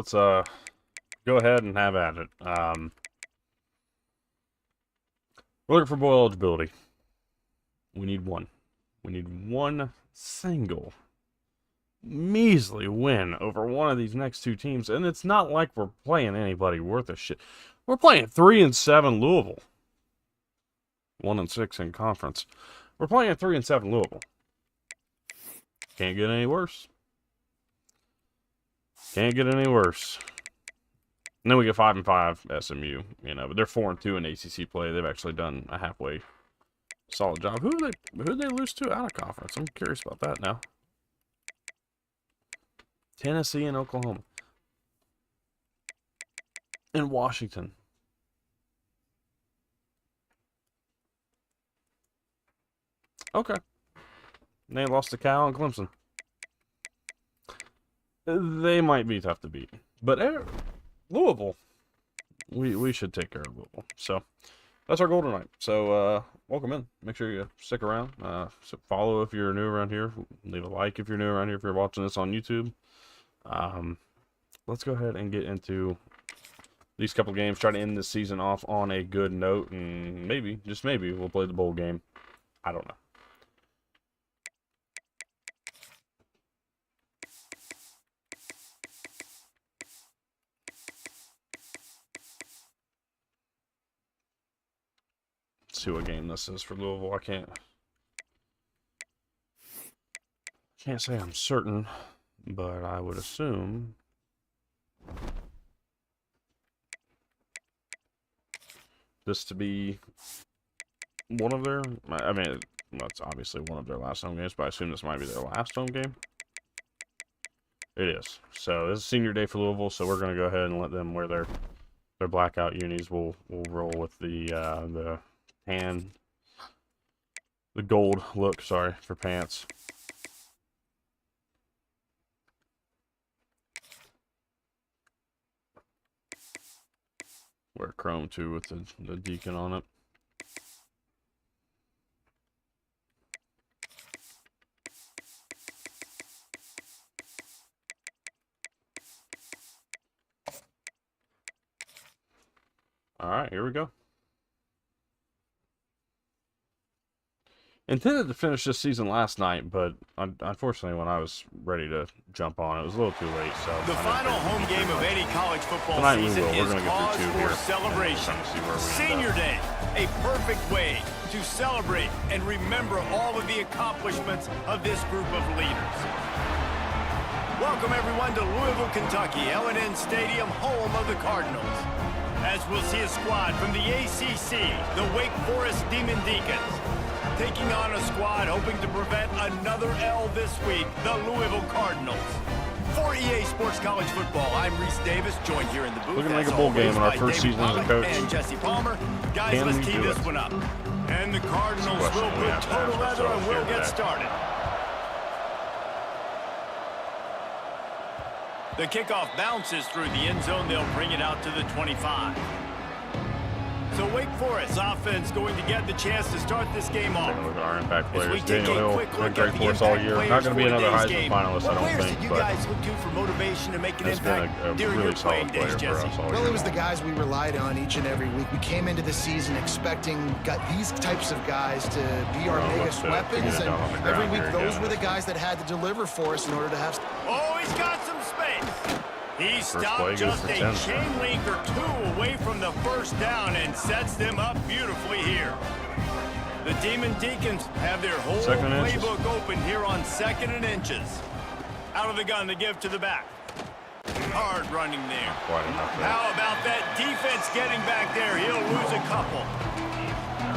let's go ahead and have at it. We're looking for bowl eligibility. We need one. We need one single measly win over one of these next two teams, and it's not like we're playing anybody worth a shit. We're playing 3-7 Louisville, 1-6 in conference. We're playing 3-7 Louisville. Can't get any worse. Can't get any worse. And then we get 5-5 SMU, you know, but they're 4-2 in ACC play. They've actually done a halfway solid job. Who did they lose to out of conference? I'm curious about that now. Tennessee and Oklahoma. And Washington. Okay. And they lost to Cal and Clemson. They might be tough to beat. But Louisville, we should take care of Louisville. So that's our goal tonight. So welcome in. Make sure you stick around. So follow if you're new around here. Leave a like if you're new around here. If you're watching this on YouTube. Let's go ahead and get into these couple games. Try to end this season off on a good note, and maybe, just maybe, we'll play the bowl game. I don't know. Let's see what game this is for Louisville. I can't say I'm certain, but I would assume this to be one of their, I mean, well, it's obviously one of their last home games, but I assume this might be their last home game. It is. So this is senior day for Louisville, so we're going to go ahead and let them wear their blackout unis. We'll roll with the gold look, sorry, for pants. Wear chrome too with the deacon on it. All right, here we go. Intended to finish this season last night, but unfortunately when I was ready to jump on, it was a little too late. So the final home game of any college football season is cause for celebration. Senior Day, a perfect way to celebrate and remember all of the accomplishments of this group of leaders. Welcome everyone to Louisville, Kentucky, L&N Stadium, home of the Cardinals. As we'll see a squad from the ACC, the Wake Forest Demon Deacons, taking on a squad hoping to prevent another L this week, the Louisville Cardinals. For EA Sports College Football, I'm Reese Davis, joined here in the booth. Looking like a bowl game in our first season as a coach. And Jesse Palmer. Guys, let's tee this one up. And the Cardinals will put total leather and we'll get started. The kickoff bounces through the end zone. They'll bring it out to the 25. So Wake Forest offense going to get the chance to start this game off. Taking a look at our impact players. Daniel Hill, been great for us all year. Not going to be another Heisman finalist, I don't think. You guys look to for motivation to make an impact during really solid player for us all year. Well, it was the guys we relied on each and every week. We came into the season expecting these types of guys to be our biggest weapons, and every week those were the guys that had to deliver for us in order to have. Oh, he's got some space. He stopped just a chain link or two away from the first down and sets them up beautifully here. The Demon Deacons have their whole playbook open here on 2nd and inches. Out of the gun to give to the back. Hard running there. How about that defense getting back there? He'll lose a couple.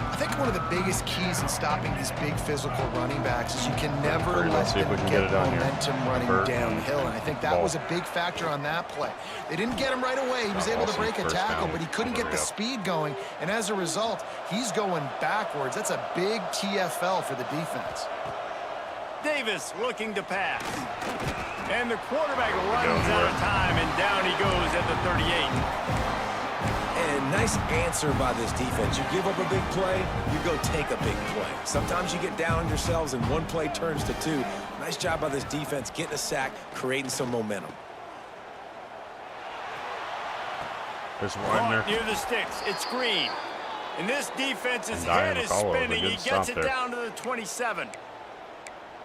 I think one of the biggest keys in stopping these big physical running backs is you can never let them get momentum running downhill. And I think that was a big factor on that play. They didn't get him right away. He was able to break a tackle, but he couldn't get the speed going. And as a result, he's going backwards. That's a big TFL for the defense. Davis looking to pass. And the quarterback runs out of time, and down he goes at the 38. And nice answer by this defense. You give up a big play, you go take a big play. Sometimes you get down on yourselves and one play turns to two. Nice job by this defense getting a sack, creating some momentum. There's Widener. Near the sticks. It's Green. And this defense's head is spinning. He gets it down to the 27.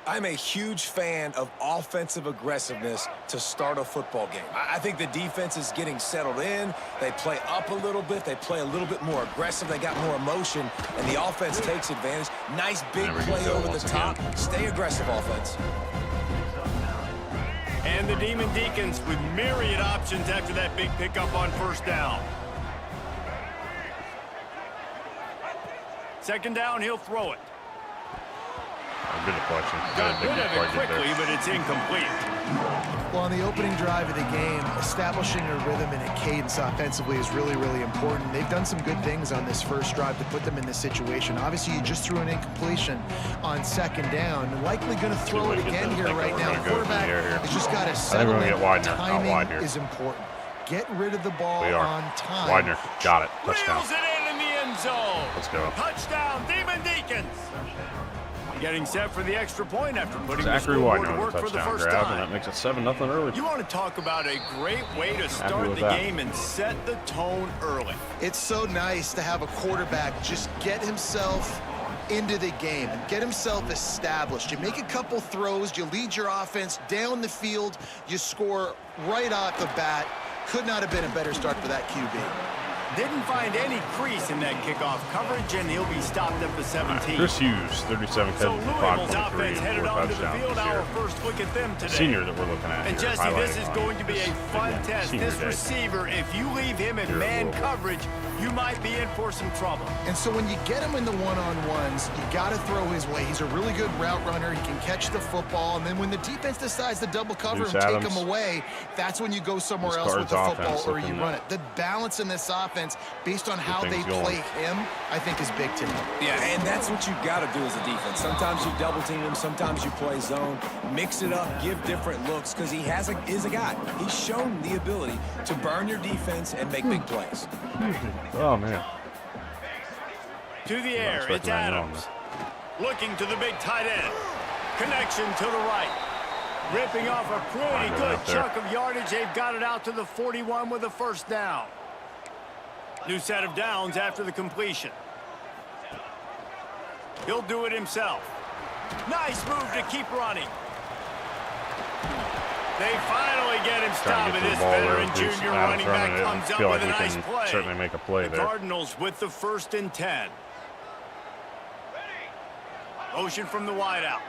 I'm a huge fan of offensive aggressiveness to start a football game. I think the defense is getting settled in. They play up a little bit. They play a little bit more aggressive. They got more emotion, and the offense takes advantage. Nice big play over the top. Stay aggressive, offense. And the Demon Deacons with myriad options after that big pickup on first down. Second down, he'll throw it. Good deflection. Got rid of it quickly, but it's incomplete. Well, on the opening drive of the game, establishing a rhythm and a cadence offensively is really, really important. They've done some good things on this first drive to put them in this situation. Obviously, you just threw an incompletion on second down. Likely going to throw it again here right now. The quarterback has just got to settle in. Timing is important. Get rid of the ball on time. Widener, got it. Touchdown. Wheels it in the end zone. Let's go. Touchdown, Demon Deacons. Getting set for the extra point after putting Zachary the scoreboard Widener to work with a for the touchdown first grab, time. and that makes it 7-0 early. You want to talk about a great way to start the game and set the tone early. It's so nice to have a quarterback just get himself into the game and get himself established. You make a couple throws, you lead your offense down the field, you score right off the bat. Could not have been a better start for that QB. Didn't find any crease in that kickoff coverage, and he'll be stopped at the 17. Chris Hughes, 37 So catches, Louisville's 5.3 offense headed onto the field. Our first look at them today. Senior that we're looking at. And here, Jesse, this is highlighted going to be a fun test. This receiver, if you leave him in man coverage, you might be in for some trouble. And so when you get him in the one-on-ones, you got to throw his way. He's a really good route runner. He can catch the football. And then when the defense decides to double cover him, take him away, that's when you go somewhere else with the football or you run it. The balance in this offense, based on how they play him, I think is big to him. Yeah, and that's what you got to do as a defense. Sometimes you double team him, sometimes you play zone. Mix it up, give different looks, because he is a guy. He's shown the ability to burn your defense and make big plays. Oh, man. To the air, it's Adams. Looking to the big tight end. Connection to the right. Ripping off a pretty good chunk of yardage. They've got it out to the 41 with a first down. New set of downs after the completion. He'll do it himself. Nice move to keep running. They finally get him stopped, and this veteran junior running back comes up with a nice play. Certainly make a play there. The Cardinals with the 1st and 10. Motion from the wideout.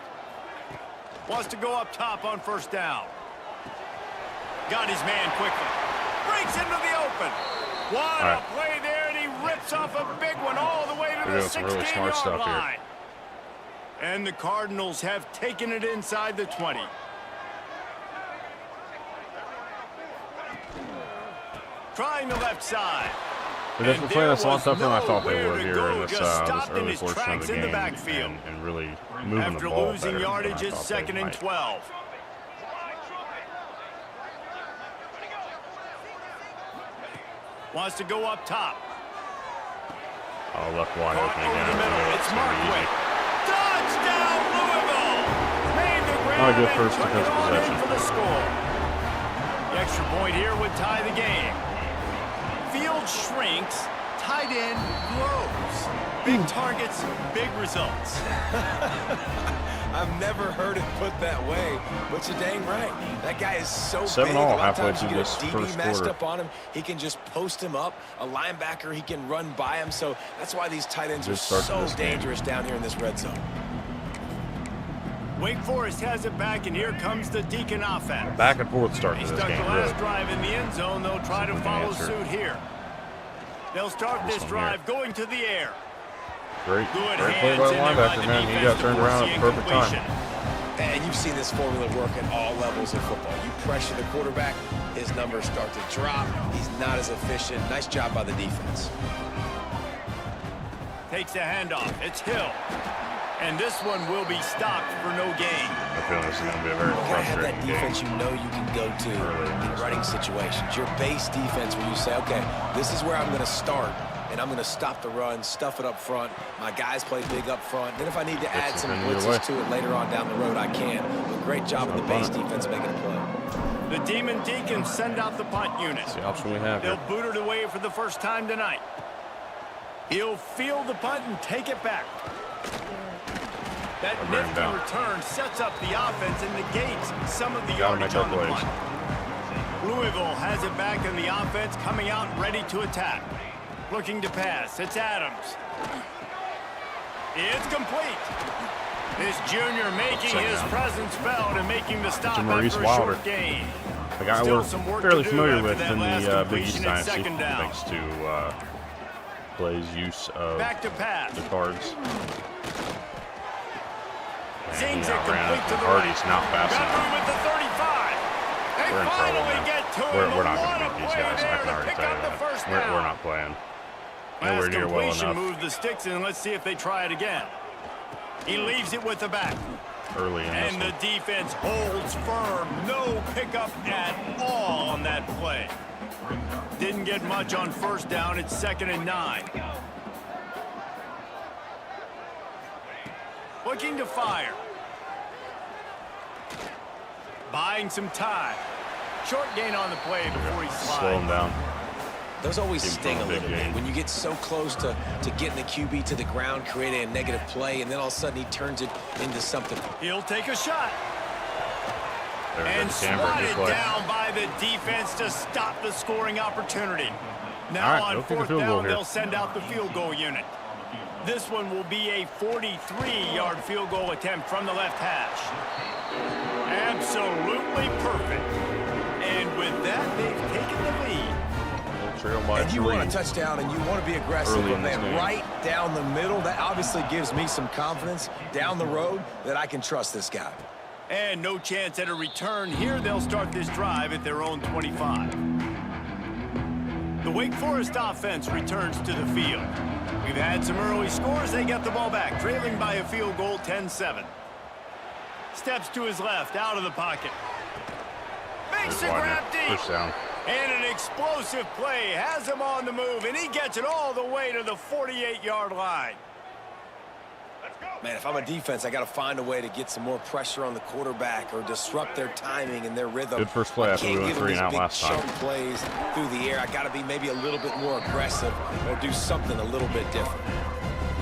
Wants to go up top on first down. Got his man quickly. Breaks into the open. What a play there, and he rips off a big one all the way to the 16-yard line. And the Cardinals have taken it inside the 20. Trying the left side. They're definitely playing us a lot tougher than I thought they would here in this early portion of the game and really moving the ball better. After losing yardage, it's 2nd and 12. Wants to go up top. Oh, left wide open again. The middle. It's Markway. Touchdown, Louisville! Made the grab. Not a good first defensive possession. For the score. The extra point here would tie the game. Field shrinks, tight end grows. Big targets, big results. I've never heard it put that way, but you're dang right. That guy is so big. 7-all halfway through this DB first matched quarter. up on him. He can just post him up. A linebacker, he can run by him. So that's why these tight ends are so dangerous down here in this red zone. Wake Forest has it back, and here comes the Deacon offense. Back and forth start to this They game. stuck the last drive in the end zone. They'll try to follow suit here. They'll start this drive going to the air. Great play by the linebacker, man. He got turned around at the perfect time. And you've seen this formula work at all levels of football. You pressure the quarterback, his numbers start to drop. He's not as efficient. Nice job by the defense. Takes a handoff. It's Hill. And this one will be stopped for no gain. I feel this is going to be a very You have that frustrating defense game. you know you can go to in running situations. Your base defense where you say, okay, this is where I'm going to start, and I'm going to stop the run, stuff it up front. My guys play big up front. Then if I need to add some blitzes to it later on down the road, I can. But great job of the base defense making a play. The Demon Deacons send out the punt unit. That's the option we have here. They'll boot it away for the first time tonight. He'll field the punt and take it back. That nifty return sets up the offense and negates some of the yardage on the punt. Louisville has it back in the offense, coming out ready to attack. Looking to pass. It's Adams. It's complete. This junior making his presence felt and making the stop after a short gain. The guy we're fairly familiar with in the Big East Dynasty, thanks to Clay's use of the cards. Zings it complete to the Hardy's not fast enough. With the 35. They we're in trouble, man. Get to We're not going to beat these guys. I can already tell you that. We're not playing nowhere near well enough. Move the sticks and let's see if they try it again. He leaves it with the back. Early in this and the defense holds firm. No pickup at all on that play. Didn't get much on first down. It's 2nd and 9. Looking to fire. Buying some time. Short gain on the play before he slides. Slow him down. Those always sting a little bit when you get so close to getting the QB to the ground, creating a negative play, and then all of a sudden he turns it into something. He'll take a shot. And swatted down by the defense to stop the scoring opportunity. Now on 4th down, they'll send out the field goal unit. This one will be a 43-yard field goal attempt from the left hash. Absolutely perfect. And with that, they've taken the lead. And you want a touchdown and you want to be aggressive, but man, right down the middle, that obviously gives me some confidence down the road that I can trust this guy. And no chance at a return here. They'll start this drive at their own 25. The Wake Forest offense returns to the field. We've had some early scores. They get the ball back, trailing by a field goal, 10-7. Steps to his left, out of the pocket. Makes a grab deep. First down. And an explosive play has him on the move, and he gets it all the way to the 48-yard line. Man, if I'm a defense, I got to find a way to get some more pressure on the quarterback or disrupt their timing and their rhythm. Good first play after we went 3 and out last time. Plays through the air. I got to be maybe a little bit more aggressive or do something a little bit different.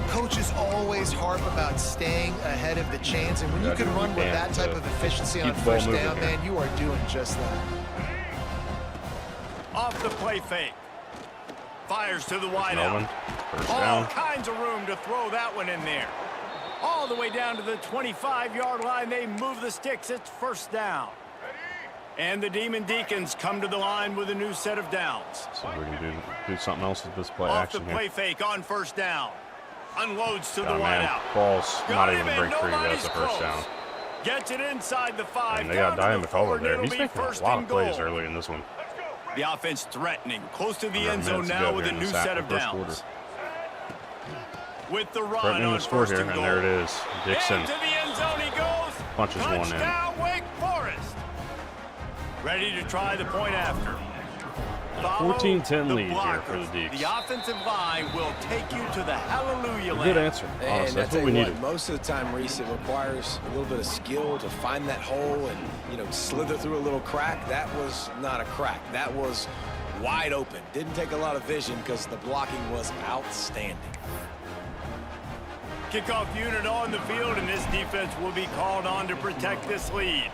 Coaches always harp about staying ahead of the chains, and when you can run with that type of efficiency on first down, man, you are doing just that. Off the play fake. Fires to the wideout. All kinds of room to throw that one in there. All the way down to the 25-yard line. They move the sticks. It's first down. And the Demon Deacons come to the line with a new set of downs. So we can do something else with this play action here. Off the play fake on first down. Unloads to the wideout. Ball's not even break free. That's a first down. Gets it inside the 5. And they got Diamond over there. He's making a lot of plays early in this one. The offense threatening, close to the end zone now with a new set of downs. With the run on first and goal. And there it is. Dixon into the end zone he goes. Punches one in. Touchdown, Wake Forest. Ready to try the point after. 14-10 lead here for the Deeks. The offensive line will take you to the hallelujah land. Good answer. Honestly, that's what we needed. Most of the time, Reese, it requires a little bit of skill to find that hole and, you know, slither through a little crack. That was not a crack. That was wide open. Didn't take a lot of vision because the blocking was outstanding. Kickoff unit on the field, and this defense will be called on to protect this lead.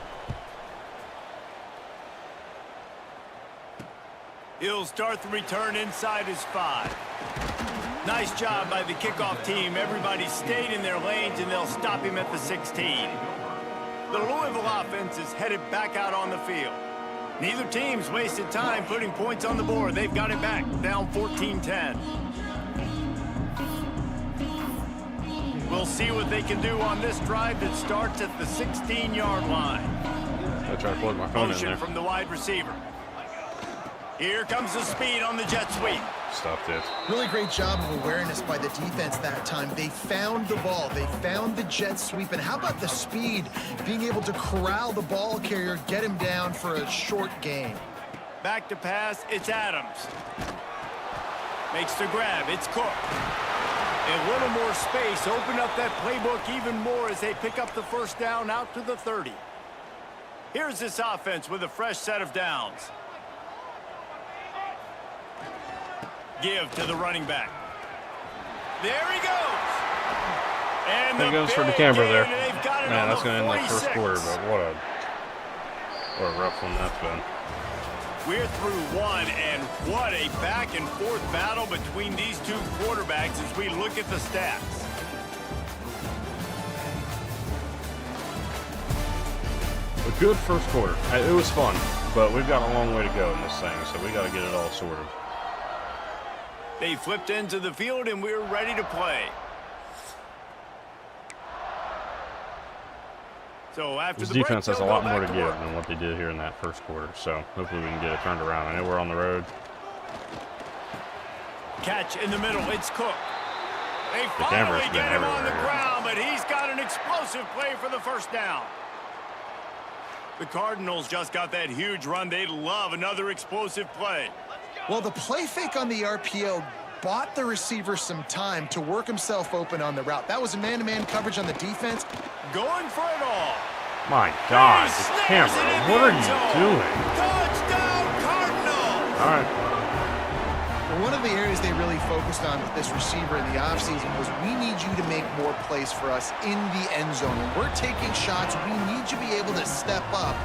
He'll start the return inside his 5. Nice job by the kickoff team. Everybody stayed in their lanes, and they'll stop him at the 16. The Louisville offense is headed back out on the field. Neither team's wasted time putting points on the board. They've got it back, down 14-10. We'll see what they can do on this drive that starts at the 16-yard line. I try to plug my phone in there. From the wide receiver. Here comes the speed on the jet sweep. Stuffed it. Really great job of awareness by the defense that time. They found the ball. They found the jet sweep. And how about the speed? Being able to corral the ball carrier, get him down for a short gain. Back to pass. It's Adams. Makes the grab. It's Cook. A little more space. Open up that playbook even more as they pick up the first down out to the 30. Here's this offense with a fresh set of downs. Give to the running back. There he goes. And he goes for the camera there. Man, that's going to end that first quarter, but what a rough one that's been. We're through one, and what a back-and-forth battle between these two quarterbacks as we look at the stats. A good first quarter. It was fun, but we've got a long way to go in this thing, so we got to get it all sorted. They flipped into the field, and we're ready to play. So after this the break, defense has a lot more to give work than what they did here in that first quarter, so hopefully we can get it turned around. I know we're on the road. Catch in the middle. It's Cook. They finally get him on the ground, but he's got an explosive play for the first down. The Cardinals just got that huge run. They love another explosive play. Well, the play fake on the RPO bought the receiver some time to work himself open on the route. That was a man-to-man coverage on the defense. Going for it all. My God, the camera. What are you doing? Touchdown, Cardinals! All right. Well, one of the areas they really focused on with this receiver in the offseason was we need you to make more plays for us in the end zone. When we're taking shots, we need you to be able to step up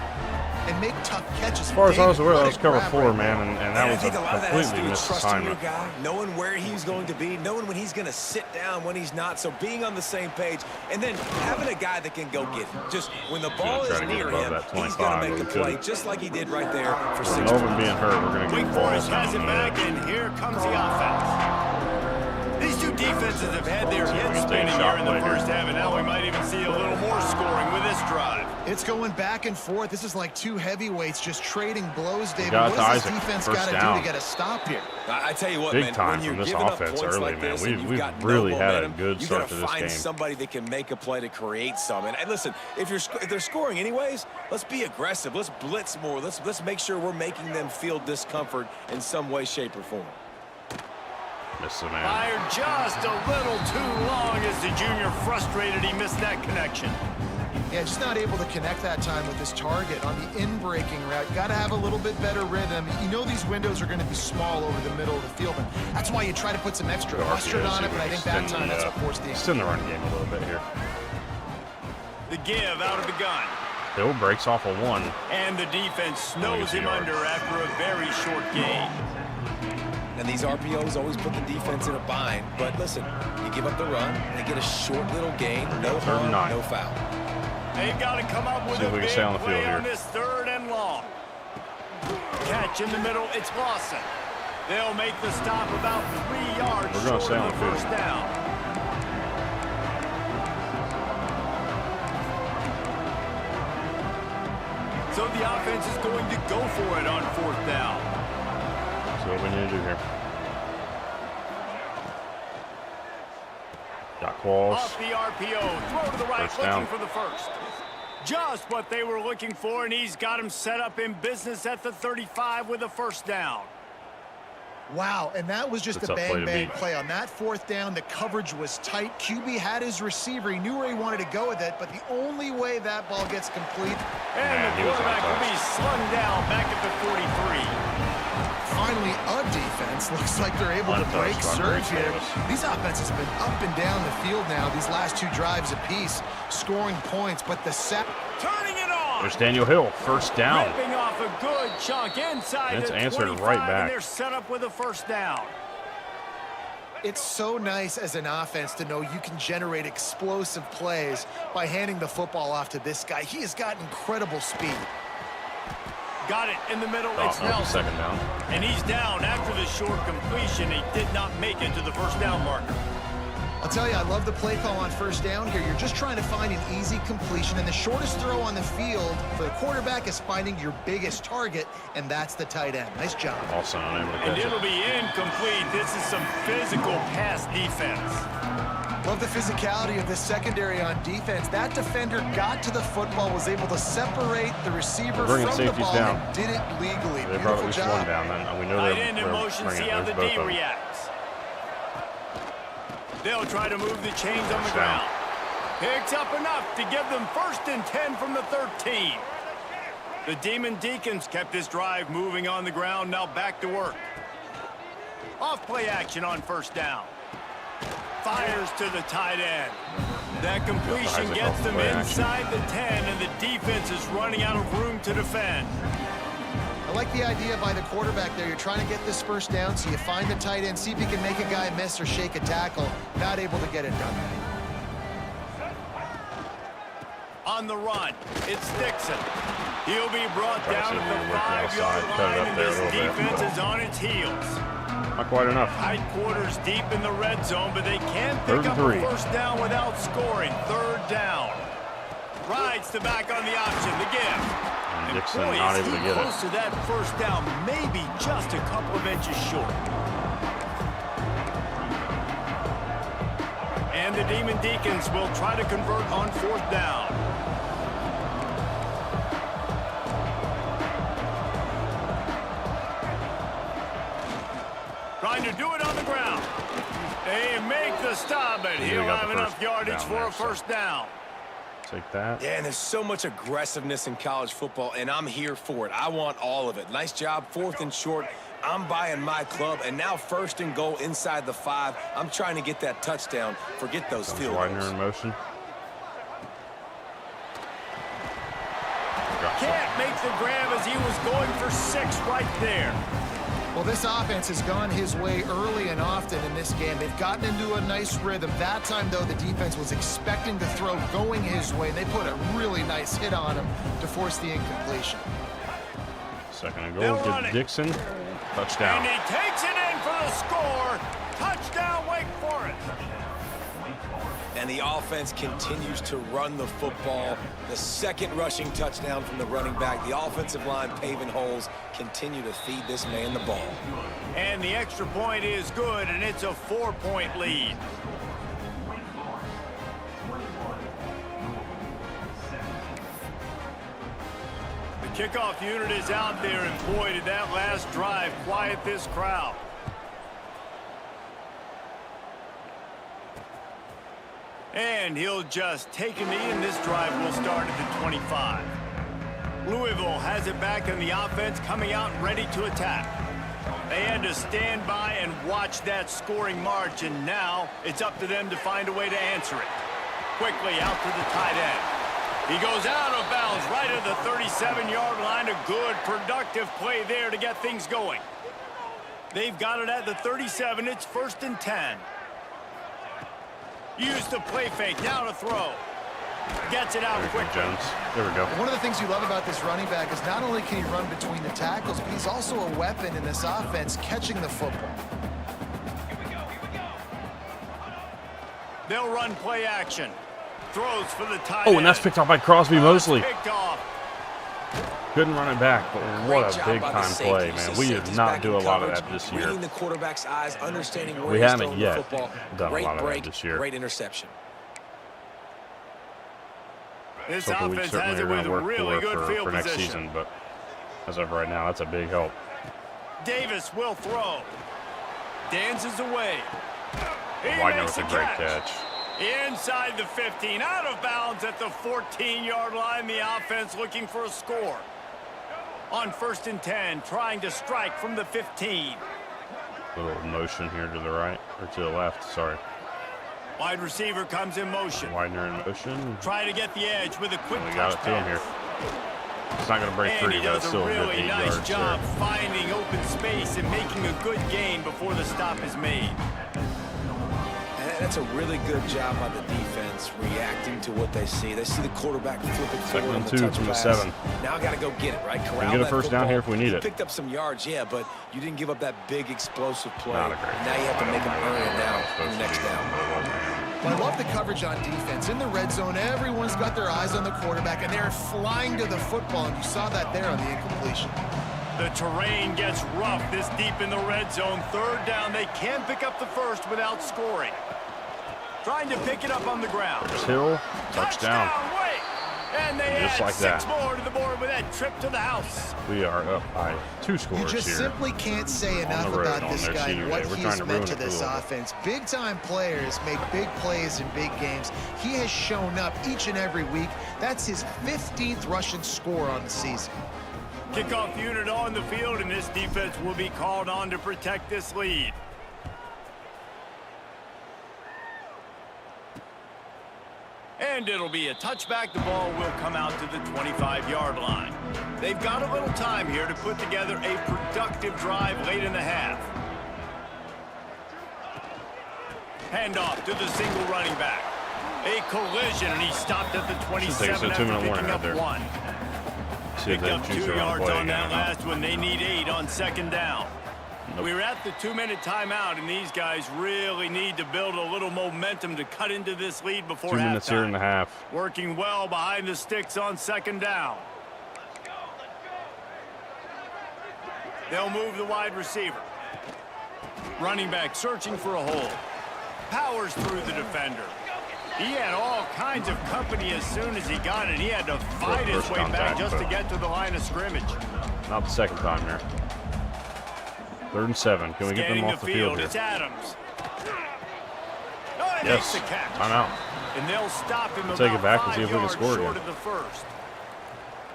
and make tough catches. As far as I was aware, that was cover 4, man, and that was a completely missed trusting your assignment. guy, knowing where he's going to be, knowing when he's going to sit down, when he's not. So being on the same page, and then having a guy that can go get him. Just when the ball is near him, he's going to make the play, just like he did right there for 6 points. Over being hurt, we're going to get Wake Forest has it back, and here comes the offense. These two defenses have had their heads spinning here in the first half, and now we might even see a little more scoring with this drive. It's going back and forth. This is like two heavyweights just trading blows, David. What does this defense got to do to get a stop here? I tell you what, big man, time when you're from this giving up offense points early, like man. this, We've really had a good start to this game. You got to find somebody that can make a play to create some. And listen, if they're scoring anyways, let's be aggressive. Let's blitz more. Let's make sure we're making them feel discomfort in some way, shape, or form. Fired just a little too long as the junior frustrated. He missed that connection. Yeah, just not able to connect that time with his target on the in-breaking route. Got to have a little bit better rhythm. You know these windows are going to be small over the middle of the field, and that's why you try to put some extra mustard on it, but I think that time that's what forced the extend the run game a little bit here. The give out of the gun. Hill breaks off a 1. And the defense snows him under after a very short gain. And these RPOs always put the defense in a bind. But listen, you give up the run, they get a short little gain, no harm, no foul. They've got to come up with a big play on this 3rd and long. Catch in the middle, it's Lawson. They'll make the stop about 3 yards short of the first down. So the offense is going to go for it on 4th down. That's what we need to do here. Got Qualls. Off the RPO, throw to the right, looking for the first. Just what they were looking for, and he's got him set up in business at the 35 with a first down. Wow, and that was just a bang-bang play. On that 4th down, the coverage was tight. QB had his receiver. He knew where he wanted to go with it, but the only way that ball gets complete. And the quarterback will be slung down back at the 43. Finally, a defense looks like they're able to break surge here. These offenses have been up and down the field now, these last 2 drives apiece, scoring points, but the set. Turning it on. There's Daniel Hill, first down. Ripping off a good chunk inside it's the answered 25, right back. And they're set up with a first down. It's so nice as an offense to know you can generate explosive plays by handing the football off to this guy. He has got incredible speed. Got it in the middle. It's Nelson. 2nd down. And he's down after the short completion. He did not make it to the first down marker. I'll tell you, I love the play call on 1st down here. You're just trying to find an easy completion, and the shortest throw on the field for the quarterback is finding your biggest target, and that's the tight end. Nice job. Also unable to catch and it'll it. be incomplete. This is some physical pass defense. Love the physicality of this secondary on defense. That defender got to the football, was able to separate the receiver from the ball, and did it legally. They brought at least 1 down, then we know they're in motion. See how the D reacts. They'll try to move the chains on the ground. Picks up enough to give them 1st and 10 from the 13. The Demon Deacons kept this drive moving on the ground. Now back to work. Off play action on first down. Fires to the tight end. That completion gets them inside the 10, and the defense is running out of room to defend. I like the idea by the quarterback there. You're trying to get this first down, so you find the tight end, see if you can make a guy miss or shake a tackle. Not able to get it done. On the run, it's Dixon. He'll be brought down at the 5-yard line, and this defense is on its heels. Not quite enough. Tight quarters deep in the red zone, but they can't pick up a first down without scoring. Third down. Rides the back on the option, the give. And Dixon not able to get it. Close to that first down, maybe just a couple of inches short. And the Demon Deacons will try to convert on fourth down. Trying to do it on the ground. They make the stop, but he'll have enough yardage for a first down. Take that. Yeah, and there's so much aggressiveness in college football, and I'm here for it. I want all of it. Nice job, 4th and short. I'm buying my club, and now 1st and goal inside the 5. I'm trying to get that touchdown. Forget those field goals. Widener in motion. Can't make the grab as he was going for 6 right there. Well, this offense has gone his way early and often in this game. They've gotten into a nice rhythm. That time, though, the defense was expecting the throw going his way. They put a really nice hit on him to force the incompletion. 2nd and goal. Get Dixon. Touchdown. And he takes it in for the score. Touchdown, Wake Forest. And the offense continues to run the football. The 2nd rushing touchdown from the running back. The offensive line paving holes. Continue to feed this man the ball. And the extra point is good, and it's a 4-point lead. The kickoff unit is out there, and boy, did that last drive quiet this crowd. And he'll just take a knee, and this drive will start at the 25. Louisville has it back in the offense, coming out ready to attack. They had to stand by and watch that scoring march, and now it's up to them to find a way to answer it. Quickly out to the tight end. He goes out of bounds right at the 37-yard line. A good, productive play there to get things going. They've got it at the 37. It's 1st and 10. Use the play fake, now to throw. Gets it out quick. Jones. There we go. One of the things you love about this running back is not only can he run between the tackles, but he's also a weapon in this offense, catching the football. They'll run play action. Throws for the tight end. And that's picked off by Crosby Mosley. Picked off. Couldn't run it back, but what a big-time play, man. We did not do a lot of that this year. Reading the quarterback's eyes, understanding where we haven't he's yet the football. done a lot of that this year. Great interception. This offense has it with a really good field for next position. season, but as of right now, that's a big help. Davis will throw. Dances away. Widener with a great catch. Inside the 15, out of bounds at the 14-yard line. The offense looking for a score. On 1st and 10, trying to strike from the 15. A little motion here to the right, or to the left, sorry. Wide receiver comes in motion. Widener in motion. Try to get the edge with a quick touch got it to him here. It's not going to break free, but it's still a good 8 yards. Nice job finding open space and making a good gain before the stop is made. That's a really good job by the defense reacting to what they see. They see the quarterback flipping forward on the touch from the pass. 7. Now I got to go get it, right? Corral get a first down here if we need it. Picked up some yards, yeah, but you didn't give up that big explosive play. Not a great now you have to make them earn it now in the next down. But I love the coverage on defense. In the red zone, everyone's got their eyes on the quarterback, and they're flying to the football, and you saw that there on the incompletion. The terrain gets rough this deep in the red zone. 3rd down, they can pick up the first without scoring. Trying to pick it up on the ground. There's Hill, touchdown. Wait. And they just add like 6 that. more to the board with that trip to the house. We are up by 2 scores You just here. simply can't say enough road about on this their guy senior and what day. We're he's trying to meant ruin to it for this Louisville. offense. Big-time players make big plays in big games. He has shown up each and every week. That's his 15th rushing score on the season. Kickoff unit on the field, and this defense will be called on to protect this lead. And it'll be a touchback. The ball will come out to the 25-yard line. They've got a little time here to put together a productive drive late in the half. Handoff to the single running back. A collision, and he stopped at the 27 Should take us a after 2-minute picking warning up right there. 1. See if Picked they up choose 2 to run yards play on again that or not. last one. They need 8 on 2nd down. Nope. We're at the 2-minute timeout, and these guys really need to build a little momentum to cut into this lead before 2 minutes here and a halftime. half. Working well behind the sticks on 2nd down. They'll move the wide receiver. Running back searching for a hole. Powers through the defender. He had all kinds of company as soon as he got it. He had to fight his First way back contact, just to but get to the line of scrimmage. Not the second time here. 3rd and 7. Can we get them Scanning off the field here? It's Adams. Oh, and Yes. makes the catch. Timeout. And they'll stop him Take it about back and see 5 if we can yards score short again. of the first.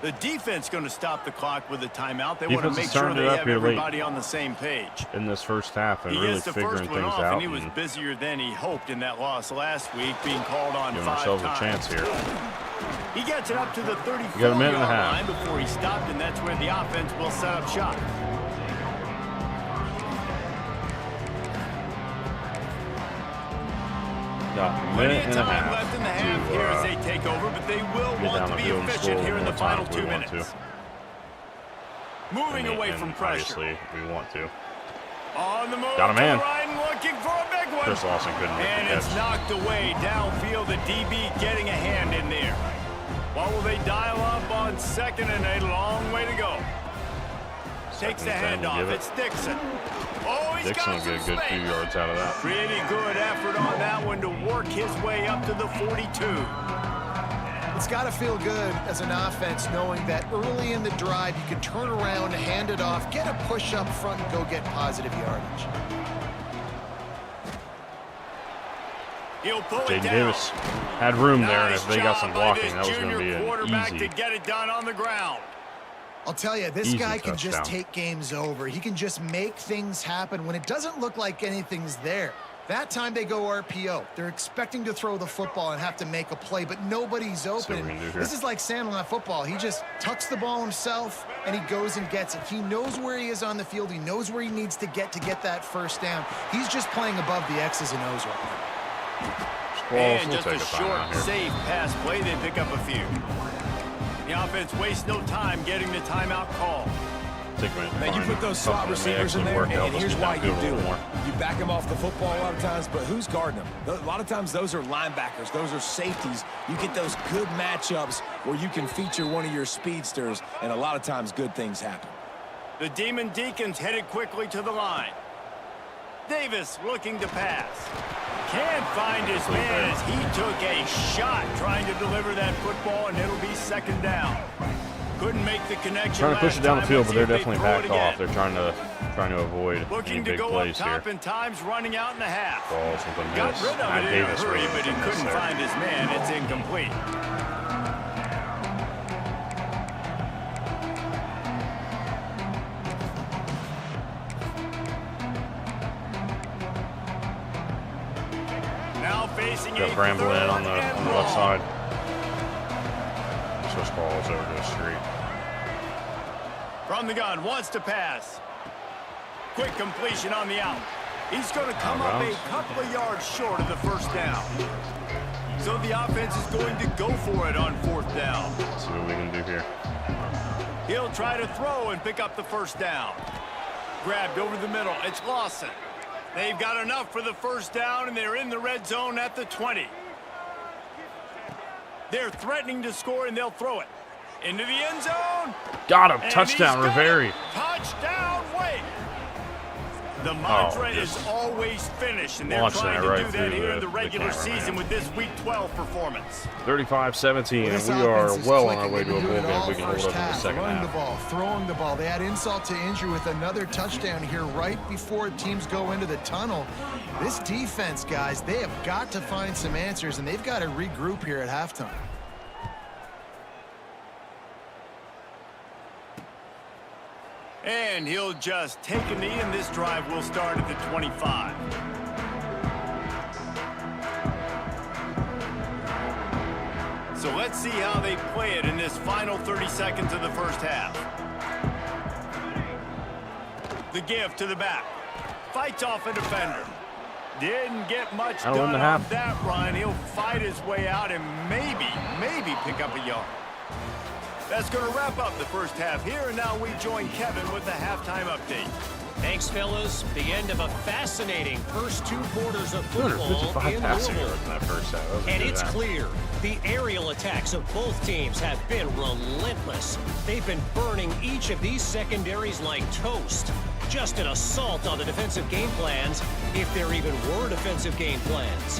The defense going to stop the clock with a timeout. They want Defense to has make sure turned it they up have here late. everybody on the same page. In this first half and He really gets the figuring first one things off, out and he was and busier than he hoped in that loss last week, being called on giving 5 ourselves times. a chance here. He gets it up to the We got a minute and a 34-yard half. line before he stopped, and that's where the offense will set up shop. Got a Plenty minute of and a time half left in the half here as they take over, but they will get want down to the be field and efficient score here in the more final times if 2 we want minutes. to. Moving away And from pressure. obviously, we want to. On the move, Got a man. Ryan looking for a big one. Chris Lawson couldn't make And the it's catch. knocked away downfield. The DB getting a hand in there. What will they dial up on 2nd and a long way to go? Takes the 2nd and 10, we'll handoff. give it. It's Dixon. Oh, he's Dixon will got get a some good few space. yards out of that. Pretty good effort on that one to work his way up to the 42. It's got to feel good as an offense knowing that early in the drive you can turn around, hand it off, get a push up front, and go get positive yardage. He'll pull it Jaden down. Davis had room there, and Nice if they got some job by blocking, this that was going to junior be an quarterback easy. to get it done on the ground. I'll tell you, this Easy guy can just touchdown. take games over. He can just make things happen when it doesn't look like anything's there. That time they go RPO. They're expecting to throw the football and have to make a play, but nobody's what we open. can do here. This is like Sandlot football. He just tucks the ball himself, and he goes and gets it. He knows where he is on the field. He knows where he needs to get that first down. He's just playing above the X's and O's right now. Squalls And will just take a a short, timeout here. safe pass play. They pick up a few. The offense wastes no time getting the timeout call. Take a minute to Man, you find put those slot something that may receivers in actually there, work to help and us here's get why you downfield a do little more. it. You back them off the football a lot of times, but who's guarding them? A lot of times those are linebackers. Those are safeties. You get those good matchups where you can feature one of your speedsters, and a lot of times good things happen. The Demon Deacons headed quickly to the line. Davis looking to pass. Can't find his man as he took a shot trying to deliver that football, and it'll be 2nd down. Couldn't make the connection. Trying to push last it down the time. field, Let's but they're see if they definitely throw it backed off. again. They're trying to avoid any Looking to big go up plays here. top, and time's running out in the half. Balls with a Got miss. rid of Matt it in a Davis hurry, really but he with a miss couldn't there. find his man. It's incomplete. Now facing Got a Bramble in on the third and left long. side. Switch balls over to the street. From the gun, wants to pass. Quick completion on the out. He's going to come up a bounds. couple of yards short of the 1st down. So the offense is going to go for it on 4th down. Let's see what we can do here. He'll try to throw and pick up the 1st down. Grabbed over the middle. It's Lawson. They've got enough for the 1st down, and they're in the red zone at the 20. They're threatening to score, and they'll throw it. Into the end zone. Got him. And Touchdown, he's got it. Riveri. Touchdown, Wade. The mantra is always finish, and they're trying to do that here in the regular season with this Week 12 performance. 35-17, and we are well on our way to a bowl game. We can hold up in the second half. The ball, throwing the ball. They had insult to injury with another touchdown here right before teams go into the tunnel. This defense, guys, they have got to find some answers, and they've got to regroup here at halftime. And he'll just take a knee, and this drive will start at the 25. So let's see how they play it in this final 30 seconds of the first half. The give to the back. Fights off a defender. Didn't get much done on that run. He'll fight his way out and maybe pick up a yard. That's going to wrap up the first half here, and now we join Kevin with the halftime update. Thanks, fellas. The end of a fascinating first 2 quarters of football in Louisville. And it's clear the aerial attacks of both teams have been relentless. They've been burning each of these secondaries like toast. Just an assault on the defensive game plans, if there even were defensive game plans.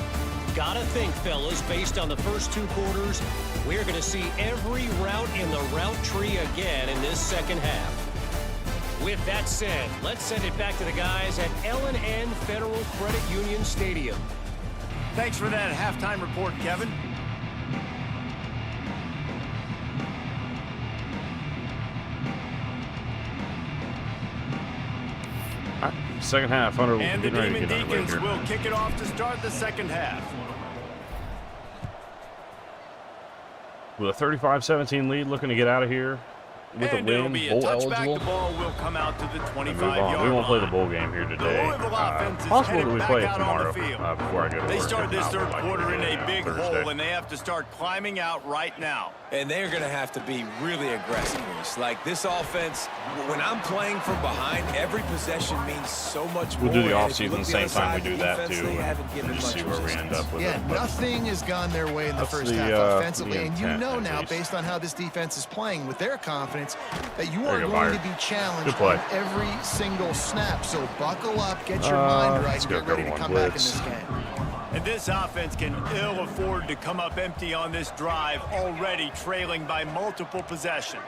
Gotta think, fellas, based on the first 2 quarters, we're going to see every route in the route tree again in this second half. With that said, let's send it back to the guys at L&N Federal Credit Union Stadium. Thanks for that halftime report, Kevin. All right, second half, Hunter. And the Demon Deacons will kick it off to start the second half. With a 35-17 lead, looking to get out of here with a win, bowl eligible. The ball will come out to the 25-yard line. We won't play the bowl game here today. Possible that we play it tomorrow before I go to work. They start this third quarter in a big hole, and they have to start climbing out right now. And they're going to have to be really aggressive. Like this offense, when I'm playing from behind, every possession means so much more. We'll do the offseason the same time we do that, too, and just see where we end up with it. Yeah, nothing has gone their way in the first half offensively, and you know now, based on how this defense is playing with their confidence, that you are going to be challenged on every single snap. So buckle up, get your mind right, and get ready to come back in this game. And this offense can ill afford to come up empty on this drive, already trailing by multiple possessions.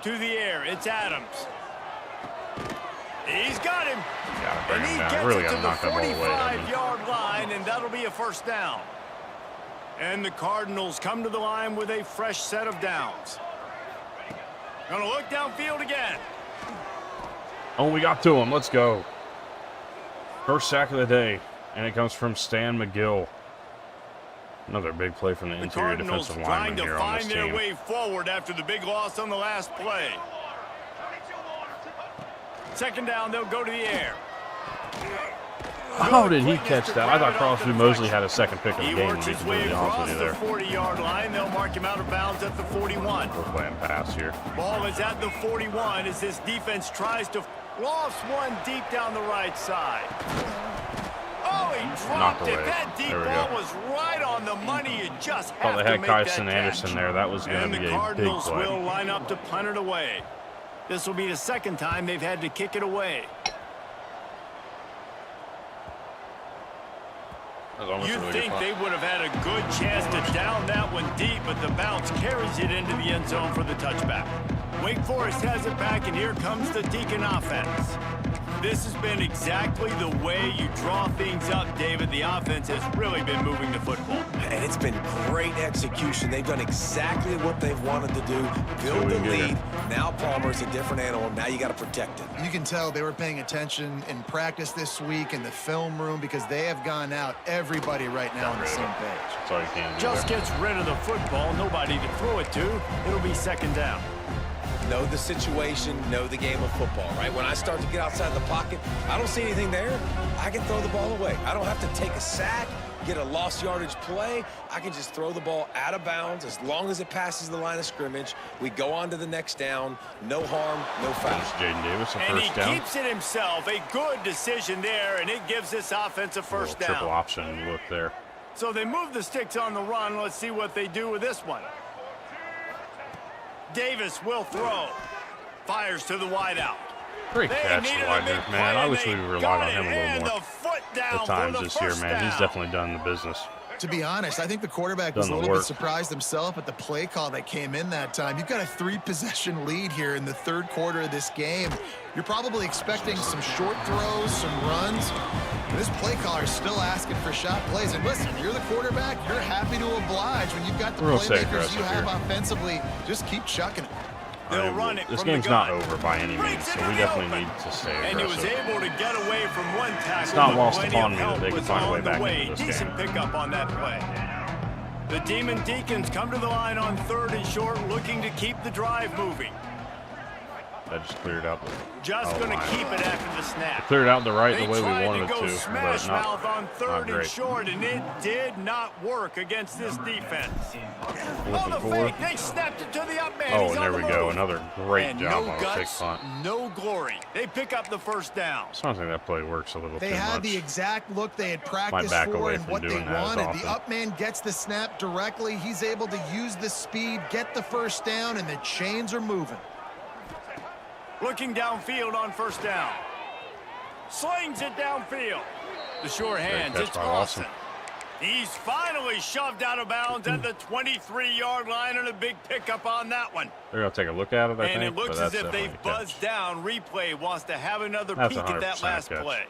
To the air, it's Adams. He's got him. And he gets it to the 45-yard line, and that'll be a first down. And the Cardinals come to the line with a fresh set of downs. Gonna look downfield again. Oh, we got to him. Let's go. First sack of the day, and it comes from Stan McGill. Another big play from the interior defensive lineman here on this team. Trying to find their way forward after the big loss on the last play. Second down, they'll go to the air. How did he catch that? I thought Crosby Mosley had a second pick of the game. He works his way across the 40-yard line. They'll mark him out of bounds at the 41. We're playing pass here. Ball is at the 41 as this defense tries to lost one deep down the right side. Oh, he dropped it. That deep ball was right on the money. You just have to make that catch. They had Kyson Anderson there. That was going to be a big play. And the Cardinals will line up to punt it away. This will be the second time they've had to kick it away. You'd think they would have had a good chance to down that one deep, but the bounce carries it into the end zone for the touchback. Wake Forest has it back, and here comes the Deacon offense. This has been exactly the way you draw things up, David. The offense has really been moving the football. And it's been great execution. They've done exactly what they've wanted to do. Build the lead. Now Palmer's a different animal. Now you got to protect it. You can tell they were paying attention in practice this week in the film room because they have gone out everybody right now on the same page. That's all you can do. Just gets rid of the football. Nobody to throw it to. It'll be second down. Know the situation, know the game of football, right? When I start to get outside the pocket, I don't see anything there, I can throw the ball away. I don't have to take a sack, get a lost yardage play. I can just throw the ball out of bounds as long as it passes the line of scrimmage. We go on to the next down. No harm, no foul. Jaden Davis, a first down. And he keeps it himself. A good decision there, and it gives this offense a first down. Triple option look there. So they move the sticks on the run. Let's see what they do with this one. Davis will throw. Fires to the wideout. Great catch, Widener, man. I wish we relied on him a little more at times this year, man. He's definitely done the business. To be honest, I think the quarterback was a little bit surprised himself at the play call that came in that time. You've got a 3-possession lead here in the third quarter of this game. You're probably expecting some short throws, some runs. This play caller is still asking for shot plays. And listen, you're the quarterback. You're happy to oblige when you've got the playmakers you have offensively. Just keep chucking it. This game's not over by any means, so we definitely need to stay aggressive. And he was able to get away from one tackle. It's not lost upon me that they can find a way back into this Decent pickup on that play. The Demon Deacons come to the line on 3rd and short, looking to keep the drive moving. That just cleared out the just going to keep it after the snap. Cleared out the way we wanted it to, smash but mouth on 3rd great. and short, and it did not work against this defense. The fake, they snapped it to the up man. Oh, and there we go. Another great job on a fake punt. No glory. They pick up the first down. Sounds like that play works a little too much. They had the exact look they had practiced for and what they wanted. The up man gets the snap directly. He's able to use the speed, get the first down, and the chains are moving. Looking downfield on first down. Slings it downfield. The sure hands, it's Austin. He's finally shoved out of bounds at the 23-yard line, and a big pickup on that one. They're going to take a look at it, I think. And it looks as if they've buzzed down. Replay wants to have another peek at that last play.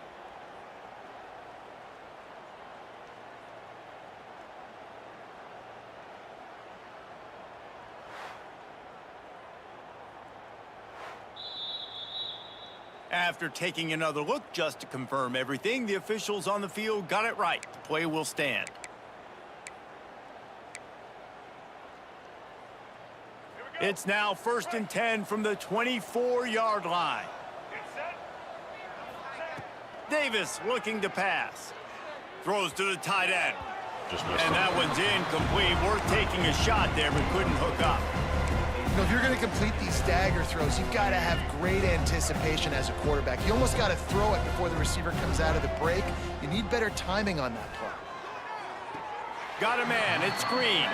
After taking another look just to confirm everything, the officials on the field got it right. The play will stand. It's now 1st and 10 from the 24-yard line. Davis looking to pass. Throws to the tight end. And that one's incomplete. Worth taking a shot there, but couldn't hook up. You know, if you're going to complete these stagger throws, you've got to have great anticipation as a quarterback. You almost got to throw it before the receiver comes out of the break. You need better timing on that play. Got a man. It's Green.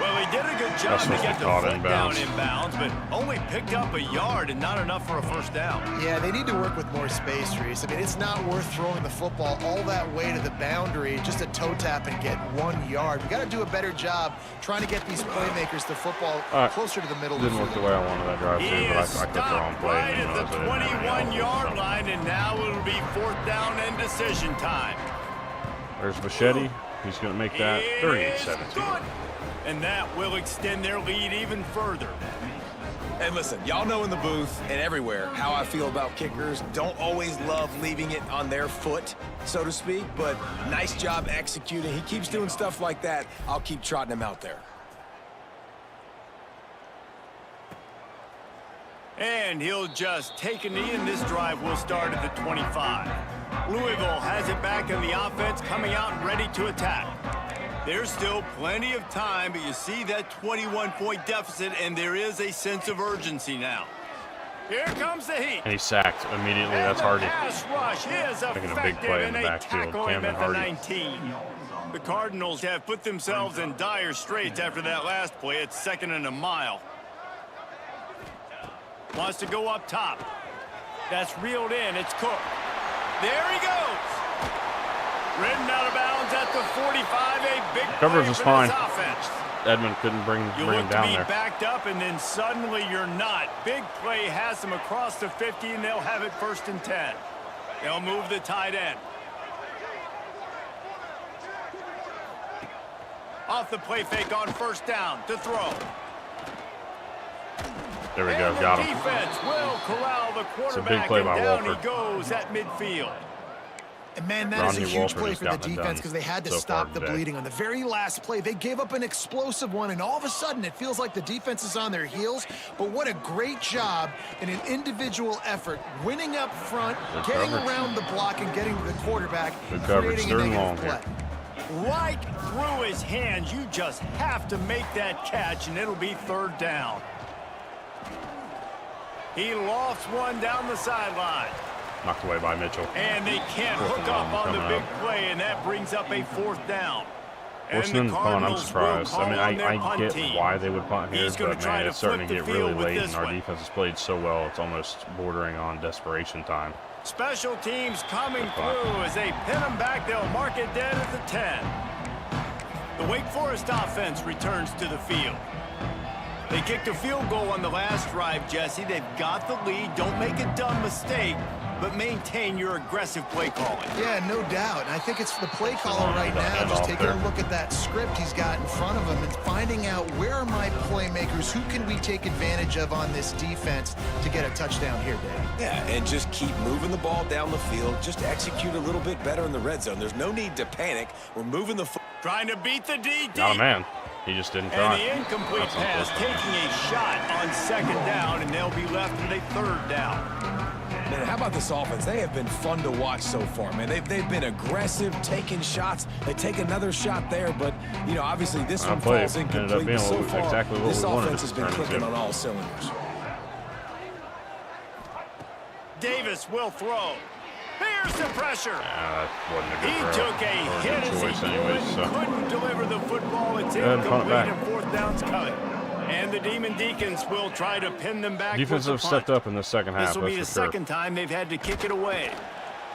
Well, he did a good job to get the foot down inbounds, but only picked up a yard and not enough for a first down. Yeah, they need to work with more space, Reese. I mean, it's not worth throwing the football all that way to the boundary, just a toe tap and get 1 yard. We got to do a better job trying to get these playmakers the football closer to the middle. Didn't work the way I wanted that drive to, but I kept the wrong play. Right at the 21-yard line, and now it'll be 4th down and decision time. There's Machete. He's going to make that 38-17. And that will extend their lead even further. And listen, y'all know in the booth and everywhere how I feel about kickers. Don't always love leaving it on their foot, so to speak, but nice job executing. He keeps doing stuff like that. I'll keep trotting him out there. And he'll just take a knee, and this drive will start at the 25. Louisville has it back in the offense, coming out and ready to attack. There's still plenty of time, but you see that 21-point deficit, and there is a sense of urgency now. Here comes the heat. And he's sacked immediately. That's Hardy. Pass rush is making a big play in the backfield. Cameron Hardy. 19. The Cardinals have put themselves in dire straits after that last play. It's 2nd and a mile. Wants to go up top. That's reeled in. It's Cook. There he goes. Ridden out of bounds at the 45. A big coverage is fine. Offense. Edmund couldn't bring him down there. You look to be backed up, and then suddenly you're not. Big play has them across the 50, and they'll have it 1st and 10. They'll move the tight end. Off the play fake on 1st down to throw. There we go, got him. Defense will corral the quarterback. It's a big play by down Walker. He goes at midfield. And man, that is a huge play for the defense because they had to stop the bleeding. On the very last play, they gave up an explosive one, and all of a sudden it feels like the defense is on their heels. But what a great job in an individual effort, winning up front, getting around the block, and getting to the quarterback, creating a negative play. Right through his hands. You just have to make that catch, and it'll be 3rd down. He lofts one down the sideline. Knocked away by Mitchell. And they can't hook up on the big play, and that brings up a 4th down. Forcing them to punt, I'm surprised. I mean, I get why they would punt here, but man, it's starting to get really late, and our defense has played so well, it's almost bordering on desperation time. Special teams coming through as they pin them back. They'll mark it dead at the 10. The Wake Forest offense returns to the field. They kicked a field goal on the last drive, Jesse. They've got the lead. Don't make a dumb mistake, but maintain your aggressive play calling. Yeah, no doubt. And I think it's the play caller right now just taking a look at that script he's got in front of him and finding out where are my playmakers, who can we take advantage of on this defense to get a touchdown here, Dave. Yeah, and just keep moving the ball down the field. Just execute a little bit better in the red zone. There's no need to panic. We're moving the foot. Trying to beat the DD. Oh, man. He just didn't try. And the incomplete pass taking a shot on second down, and they'll be left with a third down. Man, how about this offense? They have been fun to watch so far, man. They've been aggressive, taking shots. They take another shot there, but, you know, obviously this one falls incomplete. But so far, exactly what this we wanted offense has been clicking on all cylinders. Davis will throw. Here's the pressure. He took a hit as he couldn't deliver the football. It's incomplete and fourth down's coming. And the Demon Deacons will try to pin them back. Defense have stepped up in the second half. This will be the second time they've had to kick it away.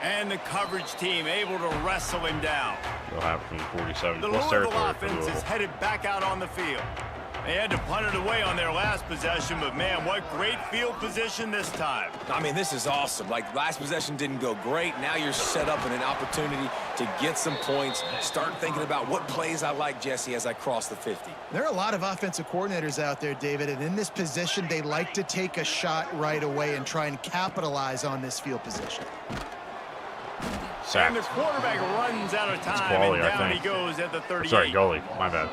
And the coverage team able to wrestle him down. They'll have from 47 the plus Louisville territory. Offense is headed back out on the field. They had to punt it away on their last possession, but man, what great field position this time. I mean, this is awesome. Like, last possession didn't go great. Now you're set up in an opportunity to get some points. Start thinking about what plays I like, Jesse, as I cross the 50. There are a lot of offensive coordinators out there, David, and in this position, they like to take a shot right away and try and capitalize on this field position. Sacked. And the quarterback runs out of time, Wally, and down he goes at the 38. Sorry, goalie. My bad.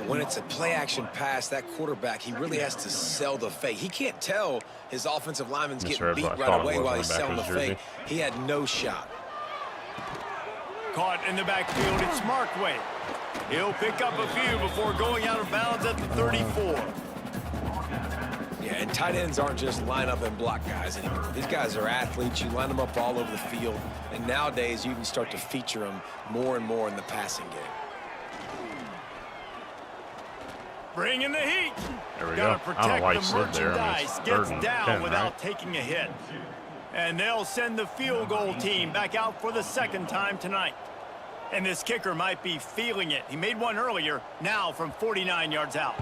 When it's a play-action pass, that quarterback, he really has to sell the fake. He can't tell his offensive lineman's getting beat right away while he's selling the fake. He had no shot. Caught in the backfield, it's Markway. He'll pick up a few before going out of bounds at the 34. Yeah, and tight ends aren't just line up and block guys anymore. These guys are athletes. You line them up all over the field. And nowadays, you can start to feature them more and more in the passing game. Bringing the heat. There we Gotta go. I don't know why he protect the slid there. merchandise. Gets down without taking a hit. And they'll send the field goal team back out for the second time tonight. And this kicker might be feeling it. He made one earlier, now from 49 yards out.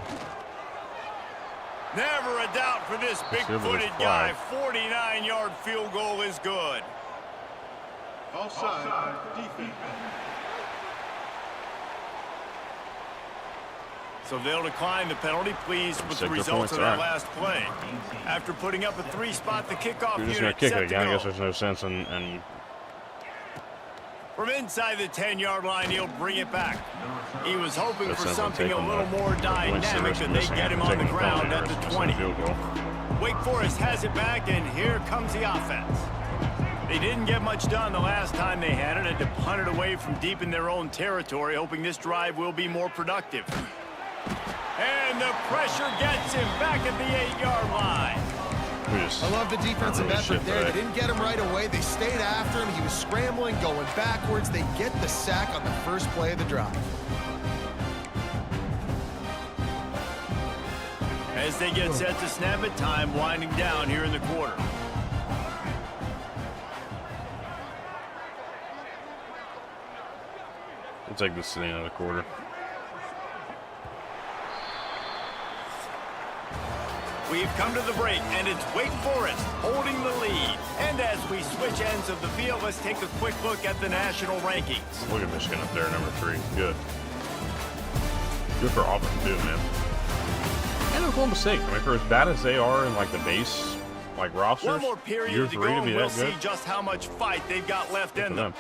Never a doubt for this big-footed guy. 49-yard field goal is good. Offside, defense. So they'll decline the penalty, pleased with the results of that last play. After putting up a three-spot, the kickoff You're just unit going to kick set it again. to I go. guess there's no sense in From inside the 10-yard line, he'll bring it back. He was hoping That's for simple. something Take a little more dynamic than they get him on the ground at the 20. Wake Forest has it back, and here comes the offense. They didn't get much done the last time they had it, and to punt it away from deep in their own territory, hoping this drive will be more productive. And the pressure gets him back at the 8-yard line. I love the defensive effort there. They didn't get him right away. They stayed after him. He was scrambling, going backwards. They get the sack on the first play of the drive. As they get set to snap it, time winding down here in the quarter. We'll take this to the end of the quarter. We've come to the break, and it's Wake Forest holding the lead. And as we switch ends of the field, let's take a quick look at the national rankings. Look at Michigan up there, number 3. Good. Good for Auburn, too, man. And there's one mistake. I mean, for as bad as they are in, like, the base, like, rosters, One more period year to 3 go, to be and we'll that good. see just how much fight they've got left in them.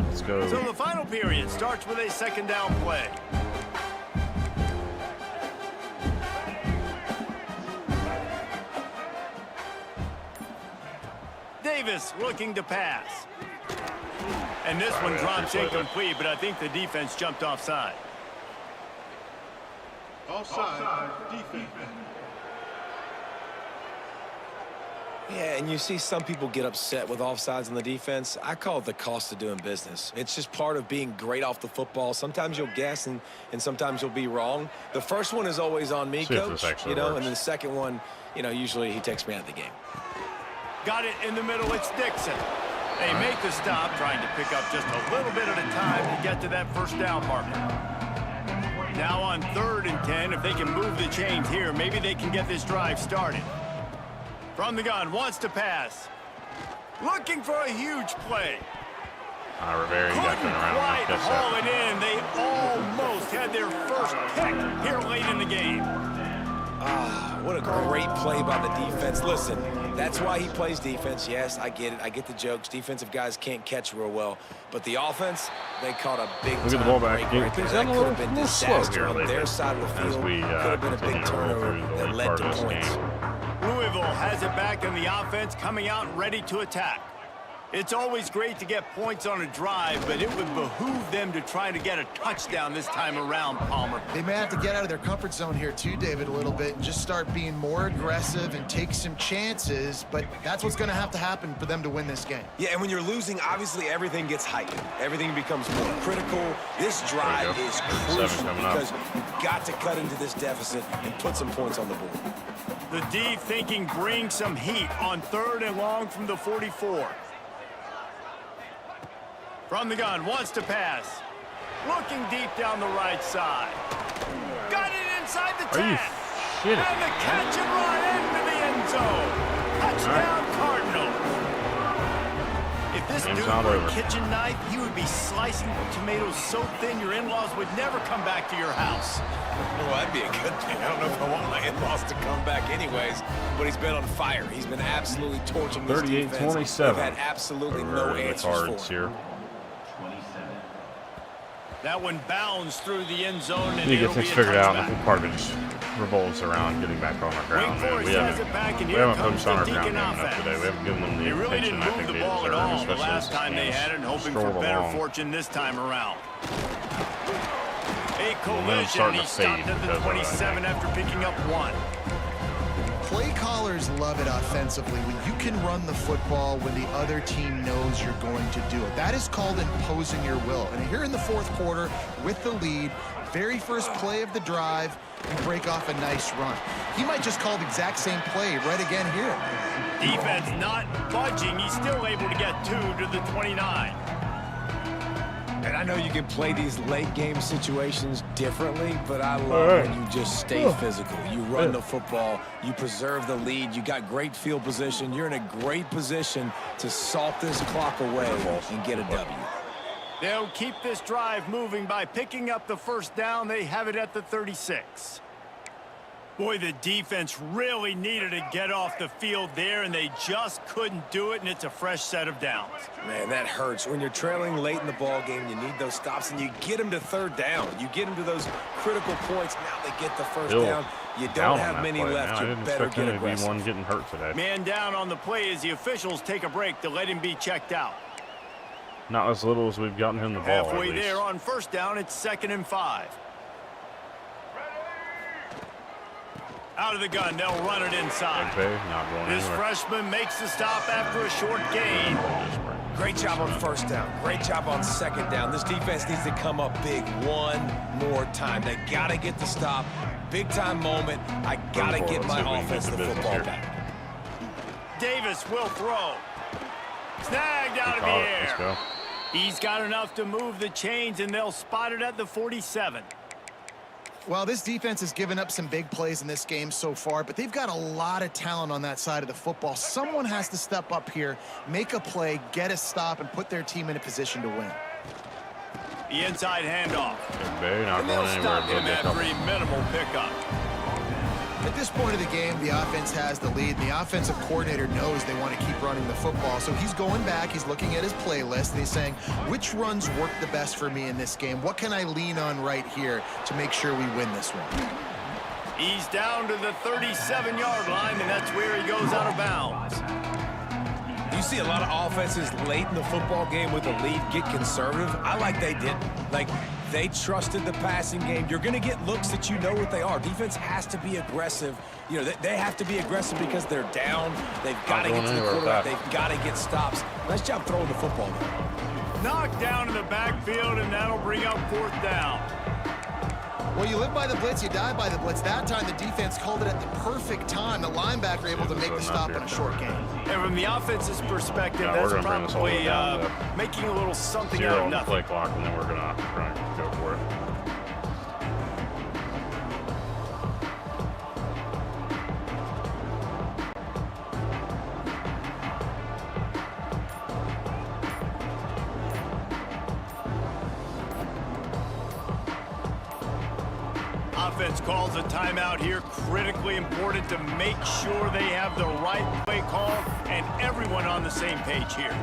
Let's go. So the final period starts with a second down play. Davis looking to pass. And this one drops incomplete, but I think the defense jumped offside. Offside, defense. Yeah, and you see some people get upset with offsides on the defense. I call it the cost of doing business. It's just part of being great off the football. Sometimes you'll guess and sometimes you'll be wrong. The first one is always on me, Coach, you know, and then the second one, you know, usually he takes me out of the game. Got it in the middle. It's Dixon. They make the stop, trying to pick up just a little bit at a time to get to that first down marker. Now on 3rd and 10, if they can move the chains here, maybe they can get this drive started. From the gun, wants to pass. Looking for a huge play. Rivera, you got Couldn't around. quite haul it in. They almost had their first pick here late in the game. What a great play by the defense. Listen, that's why he plays defense. Yes, I get it. I get the jokes. Defensive guys can't catch real well. But the offense, they caught a big Look at the ball back. Right there. That could have been disaster on their side of the field. Could have been a big turnover that led to points. Louisville has it back in the offense, coming out ready to attack. It's always great to get points on a drive, but it would behoove them to try to get a touchdown this time around, Palmer. They may have to get out of their comfort zone here too, David, a little bit, and just start being more aggressive and take some chances, but that's what's going to have to happen for them to win this game. Yeah, and when you're losing, obviously everything gets heightened. Everything becomes more critical. This drive is crucial because you've got to cut into this deficit and put some points on the board. The D thinking bring some heat on 3rd and long from the 44. From the gun, wants to pass. Looking deep down the right side. Got it inside the 10. And the catch and run into the end zone. Touchdown, Cardinals. If this dude were a kitchen knife, he would be slicing tomatoes so thin your in-laws would never come back to your house. Well, that'd be a good thing. I don't know if I want my in-laws to come back anyways, but he's been on fire. He's been absolutely torching this defense. 38-27. They've had absolutely no answers for him. That one bounds through the end zone. And you get things figured out. I think part of it just revolves around getting back on our ground. Man. We haven't focused on our ground game enough today. We haven't given them the attention I think they deserve, the last time they had it, hoping for better fortune this time around. A collision. He stopped at the 27 after picking up 1. Play callers love it offensively when you can run the football when the other team knows you're going to do it. That is called imposing your will. And here in the 4th quarter with the lead, very first play of the drive, you break off a nice run. He might just call the exact same play right again here. Defense not budging. He's still able to get 2 to the 29. And I know you can play these late game situations differently, but I love when you just stay physical. You run the football, you preserve the lead, you got great field position. You're in a great position to salt this clock away and get a W. They'll keep this drive moving by picking up the first down. They have it at the 36. Boy, the defense really needed to get off the field there, and they just couldn't do it, and it's a fresh set of downs. Man, that hurts. When you're trailing late in the ball game, you need those stops, and you get them to 3rd down. You get them to those critical points. Now they get the first down. You don't have many left. You better get aggressive. One getting hurt today. Man down on the play as the officials take a break to let him be checked out. Not as little as we've gotten him the ball. Halfway there on first down, it's 2nd and 5. Out of the gun, they'll run it inside. This freshman makes the stop after a short gain. Great job on first down. Great job on 2nd down. This defense needs to come up big one more time. They got to get the stop. Big time moment. I got to get my offense the football back. Davis will throw. Snagged out of the air. Let's go. He's got enough to move the chains, and they'll spot it at the 47. Well, this defense has given up some big plays in this game so far, but they've got a lot of talent on that side of the football. Someone has to step up here, make a play, get a stop, and put their team in a position to win. The inside handoff. And they'll stop him after a minimal pickup. At this point of the game, the offense has the lead. The offensive coordinator knows they want to keep running the football. So he's going back, he's looking at his playlist, and he's saying, which runs work the best for me in this game? What can I lean on right here to make sure we win this one? He's down to the 37-yard line, and that's where he goes out of bounds. You see a lot of offenses late in the football game with the lead get conservative. I like they didn't. Like, They trusted the passing game. You're going to get looks that you know what they are. Defense has to be aggressive. You know, they have to be aggressive because they're down. They've got to get to the quarterback. They've got to get stops. Nice job throwing the football, though. Knocked down in the backfield, and that'll bring up 4th down. Well, you live by the blitz, you die by the blitz. That time, the defense called it at the perfect time. The linebacker able to make the stop in a short game. And from the offense's perspective, that's probably making a little something out of nothing. Play clock, and then we're gonna try and go for it. Offense calls a timeout here. Critically important to make sure they have the right play call and everyone on the same page here.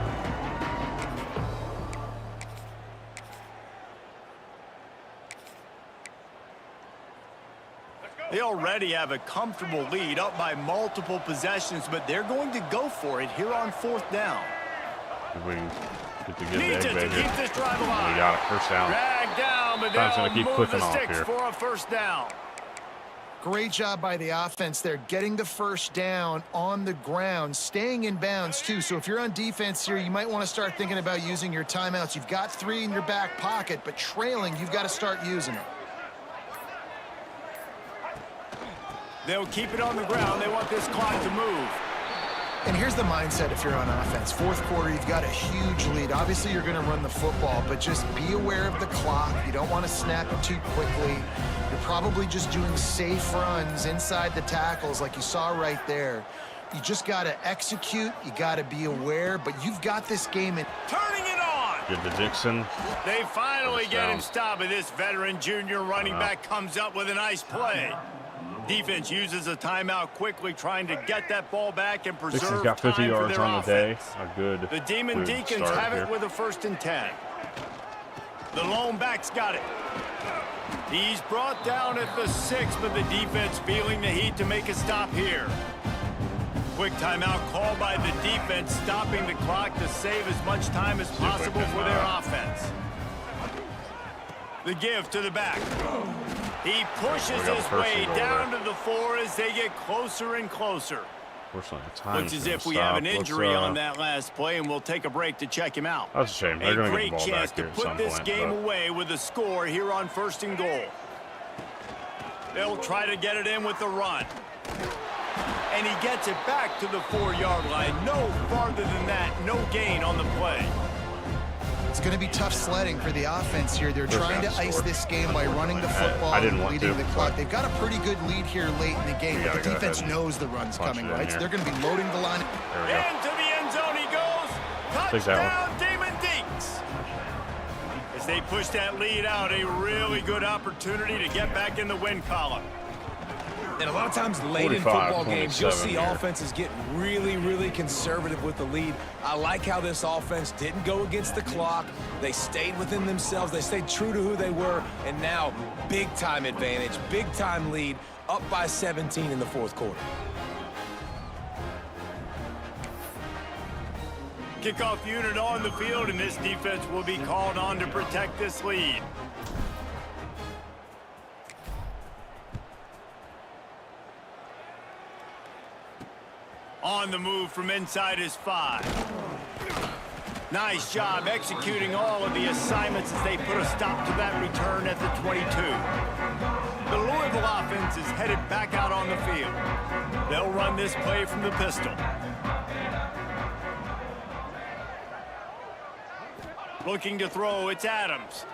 They already have a comfortable lead, up by multiple possessions, but they're going to go for it here on 4th down. If we get to Needs get it to keep this drive alive. We got it, first down. Drag down, but they'll keep move clicking the off sticks here. for a 1st down. Great job by the offense there, getting the 1st down on the ground, staying in bounds, too. So if you're on defense here, you might want to start thinking about using your timeouts. You've got 3 in your back pocket, but trailing, you've got to start using it. They'll keep it on the ground. They want this clock to move. And here's the mindset if you're on offense. 4th quarter, you've got a huge lead. Obviously, you're going to run the football, but just be aware of the clock. You don't want to snap it too quickly. You're probably just doing safe runs inside the tackles like you saw right there. You just got to execute. You got to be aware, but you've got this game in. Turning it on. Good to Dixon. They finally get him stopped, and this veteran junior running back comes up with a nice play. Defense uses a timeout quickly, trying to get that ball back and preserve Dixon's got 50 time for yards their on the offense. day. A good. The Demon Deacons have it with a 1st and 10. The lone back's got it. He's brought down at the 6, but the defense feeling the heat to make a stop here. Quick timeout called by the defense, stopping the clock to save as much time as possible for their offense. The give to the back. He pushes his way down to the 4 as they get close and closer. Looks as if we have an injury on that last play, and we'll take a break to check him out. That's a shame. They're going to get the great ball chance back to here at put some this point, game away with a score here on 1st and goal. They'll try to get it in with the run. And he gets it back to the 4-yard line. No farther than that. No gain on the play. It's going to be tough sledding for the offense here. They're trying to ice this game by running the football and leading the clock. They've got a pretty good lead here late in the game, but the defense knows the run's coming, right? So they're going to be loading the line. Into the end zone he goes. Touchdown, Demon Deeks. As they push that lead out, a really good opportunity to get back in the win column. And a lot of times late in football games, you'll see offenses get really, really conservative with the lead. I like how this offense didn't go against the clock. They stayed within themselves. They stayed true to who they were. And now, big-time advantage, big-time lead, up by 17 in the 4th quarter. Kickoff unit on the field, and this defense will be called on to protect this lead. On the move from inside his 5. Nice job executing all of the assignments as they put a stop to that return at the 22. The Louisville offense is headed back out on the field. They'll run this play from the pistol. Looking to throw, it's Adams.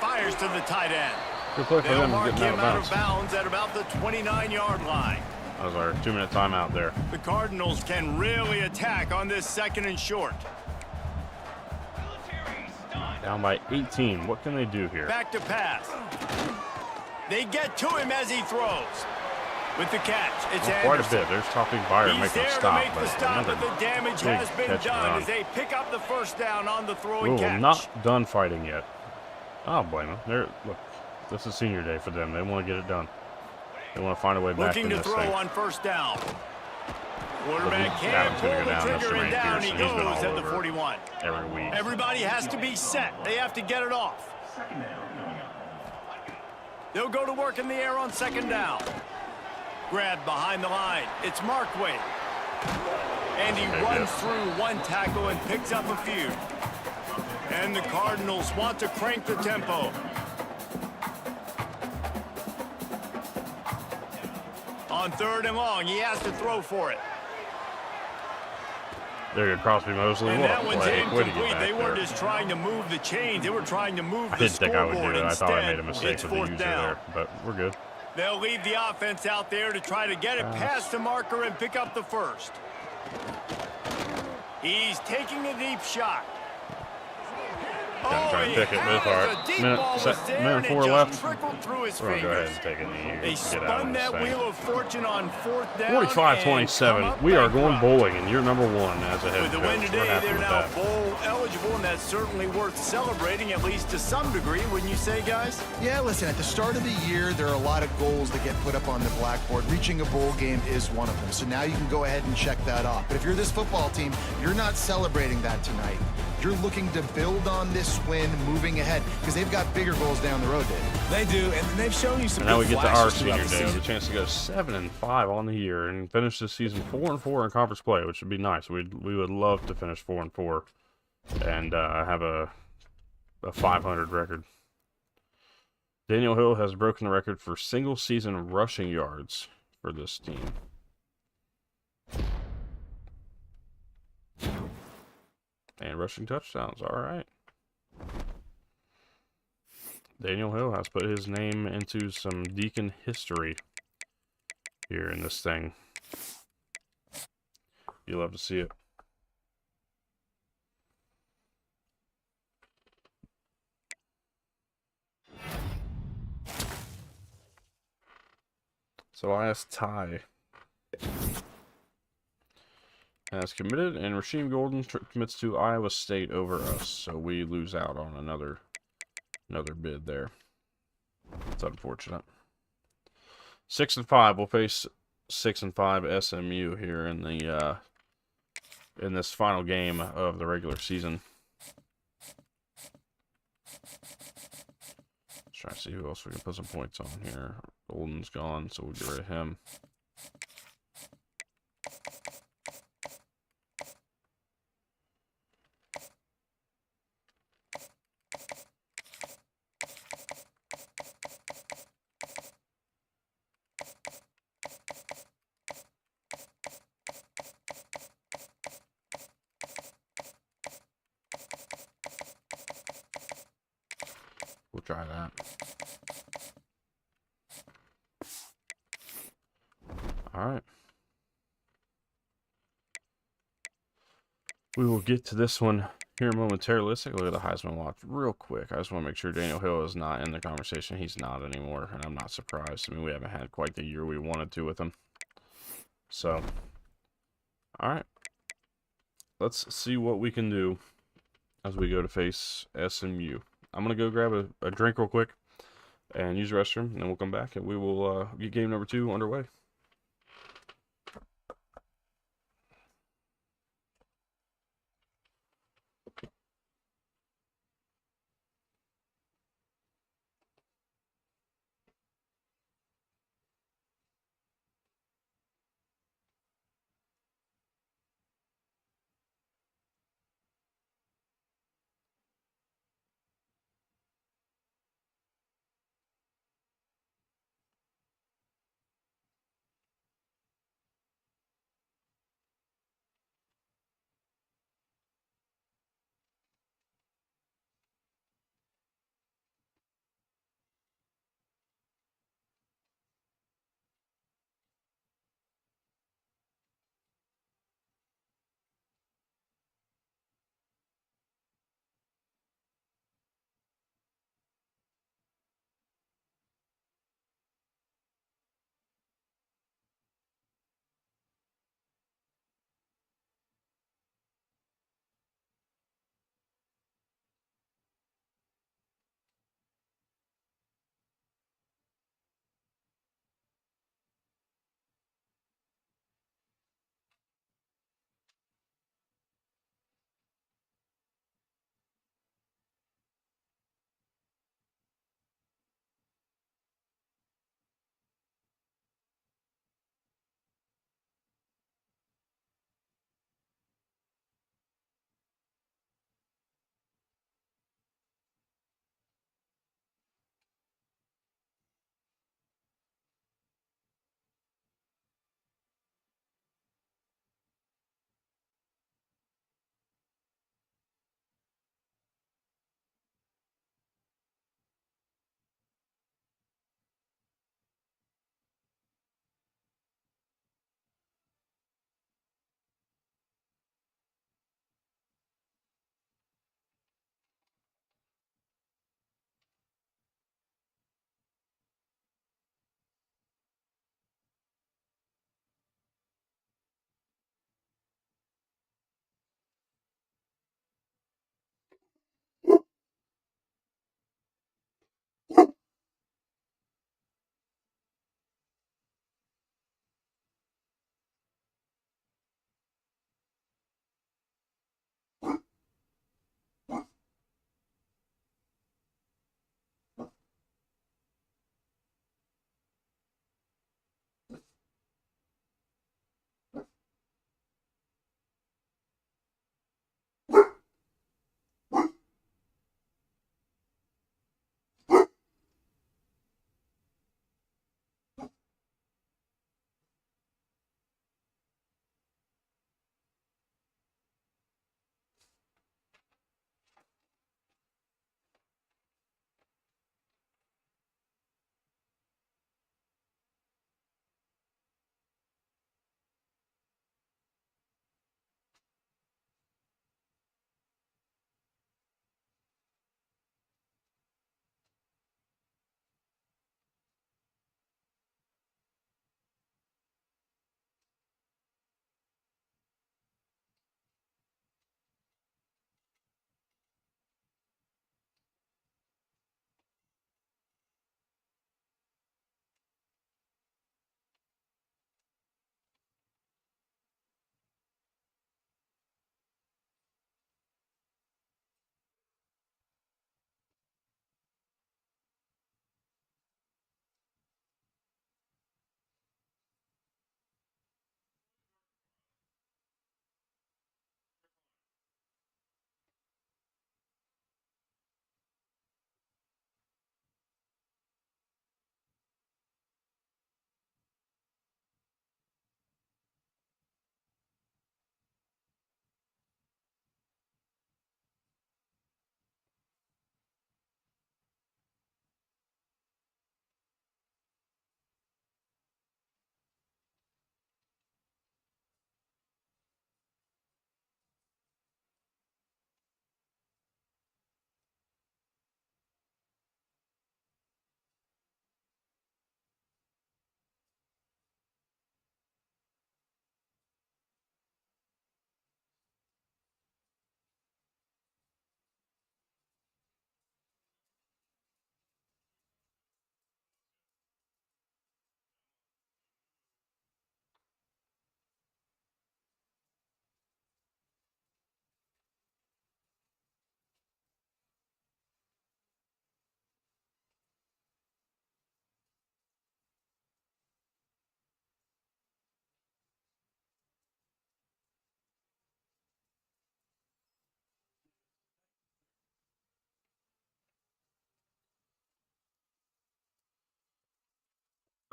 Fires to the tight end. Good play for them. They'll mark him out of bounds at about the 29-yard line. That was our 2-minute timeout there. The Cardinals can really attack on this 2nd and short. Down by 18. What can they do here? Back to pass. They get to him as he throws. With the catch, it's Anderson. Quite a bit. There's Topping Buyer making a stop. He's there to make the stop, but the damage has been done as they pick up the 1st down on the throwing catch. Not done fighting yet. Oh, bueno. Look, this is senior day for them. They want to get it done. They want to find a way back in this thing. Looking to throw on 1st down. Quarterback can't pull the trigger, and down he goes at the 41. Every week. Everybody has to be set. They have to get it off. They'll go to work in the air on second down. Grabbed behind the line. It's Markway. And he runs through one tackle and picks up a few. And the Cardinals want to crank the tempo. On third and long, he has to throw for it. There could Crosby Mosley. And that one's incomplete. They weren't just trying to move the chains. They were trying to move the scoreboard. I didn't think I would do it. I thought I made a mistake with the user there, but we're good. They'll leave the offense out there to try to get it past the marker and pick up the first. He's taking a deep shot. Gonna try and pick it, but it's all right. Minute 4 left. We're going to go ahead and take it. They spun that wheel of fortune on fourth down. 45-27. We are going bowling, and you're number 1 as a head coach. With the win today, they're now bowl eligible, and that's certainly worth celebrating, at least to some degree, wouldn't you say, guys? Yeah, listen, at the start of the year, there are a lot of goals that get put up on the blackboard. Reaching a bowl game is one of them. So now you can go ahead and check that off. But if you're this football team, you're not celebrating that tonight. You're looking to build on this win moving ahead because they've got bigger goals down the road, Dave. They do, and they've shown you some and now we get to our senior day with a chance to go 7-5 on the year and finish this season 4-4 in conference play, which would be nice. We would love to finish 4-4 and have a 500 record. Daniel Hill has broken the record for single season rushing yards for this team. And rushing touchdowns, all right. Daniel Hill has put his name into some Deacon history here in this thing. You love to see it. So last tie has committed, and Rasheem Golden commits to Iowa State over us, so we lose out on another bid there. It's unfortunate. 6-5. We'll face 6-5 SMU here in the in this final game of the regular season. Let's try to see who else we can put some points on here. Golden's gone, so we'll get rid of him. We'll try that. All right. We will get to this one here momentarily. Let's take a look at the Heisman watch real quick. I just want to make sure Daniel Hill is not in the conversation. He's not anymore, and I'm not surprised. I mean, we haven't had quite the year we wanted to with him. So, all right. Let's see what we can do as we go to face SMU. I'm going to go grab a drink real quick and use the restroom, and then we'll come back, and we will get game number 2 underway.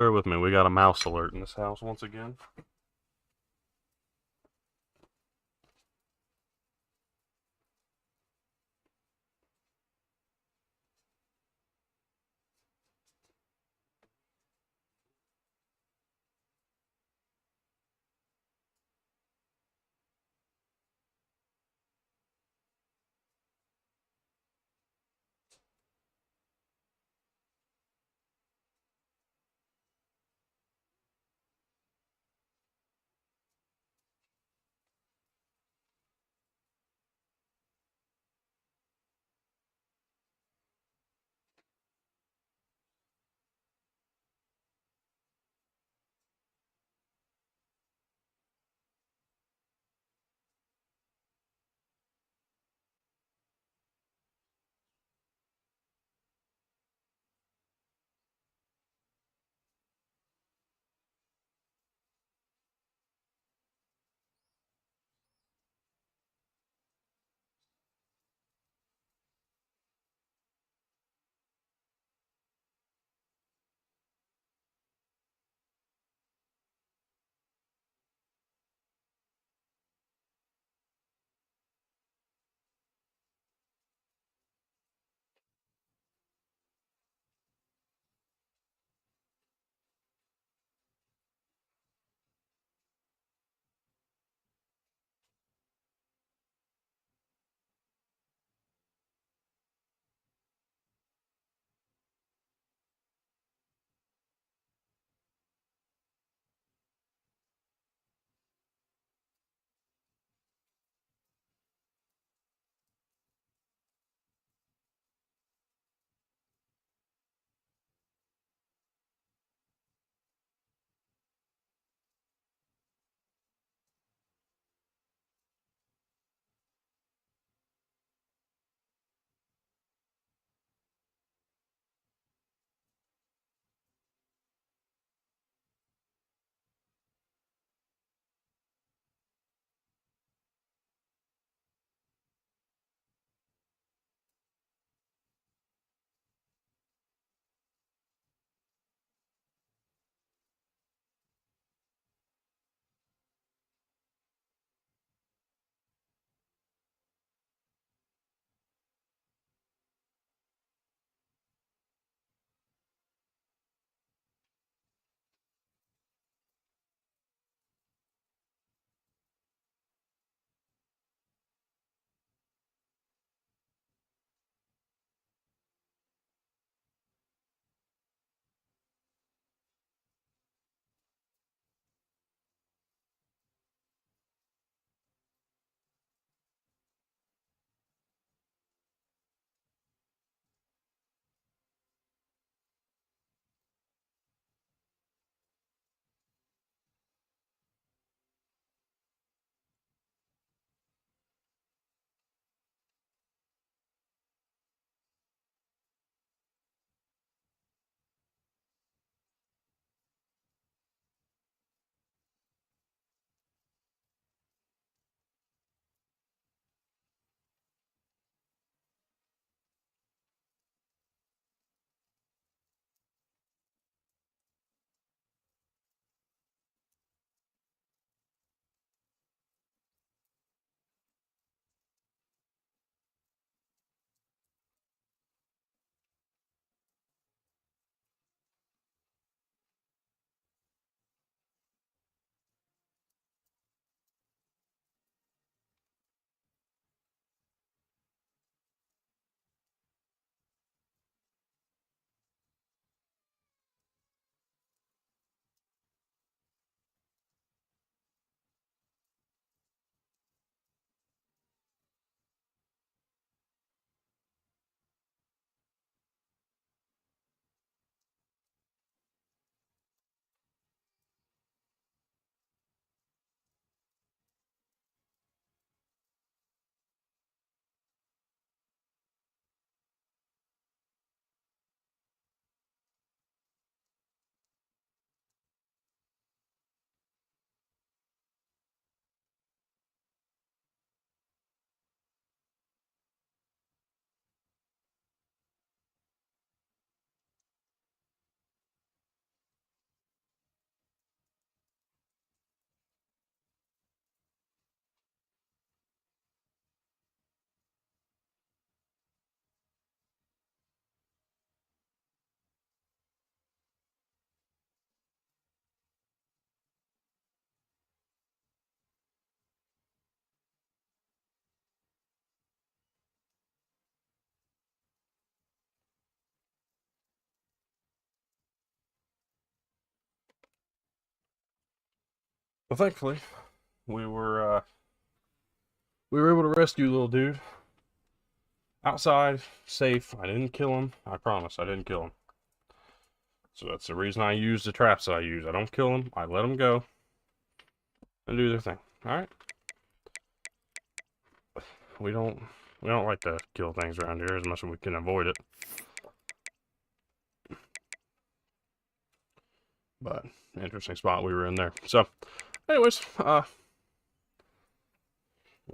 Bear with me, we got a mouse alert in this house once again. Well, thankfully, we were able to rescue little dude outside, safe. I didn't kill him. I promise, I didn't kill him. So that's the reason I use the traps that I use. I don't kill them. I let them go and do their thing. All right. We don't like to kill things around here as much as we can avoid it. But interesting spot we were in there. So, anyways,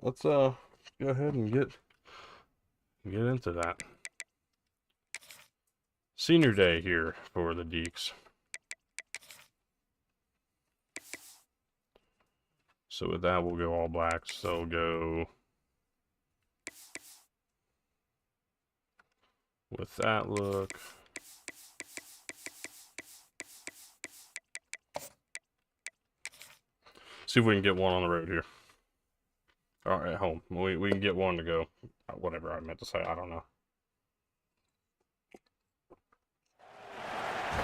let's go ahead and get into that. Senior day here for the Deeks. So with that, we'll go all blacks. So we'll go with that look. See if we can get one on the road here. Or at home. We can get one to go. Whatever I meant to say, I don't know.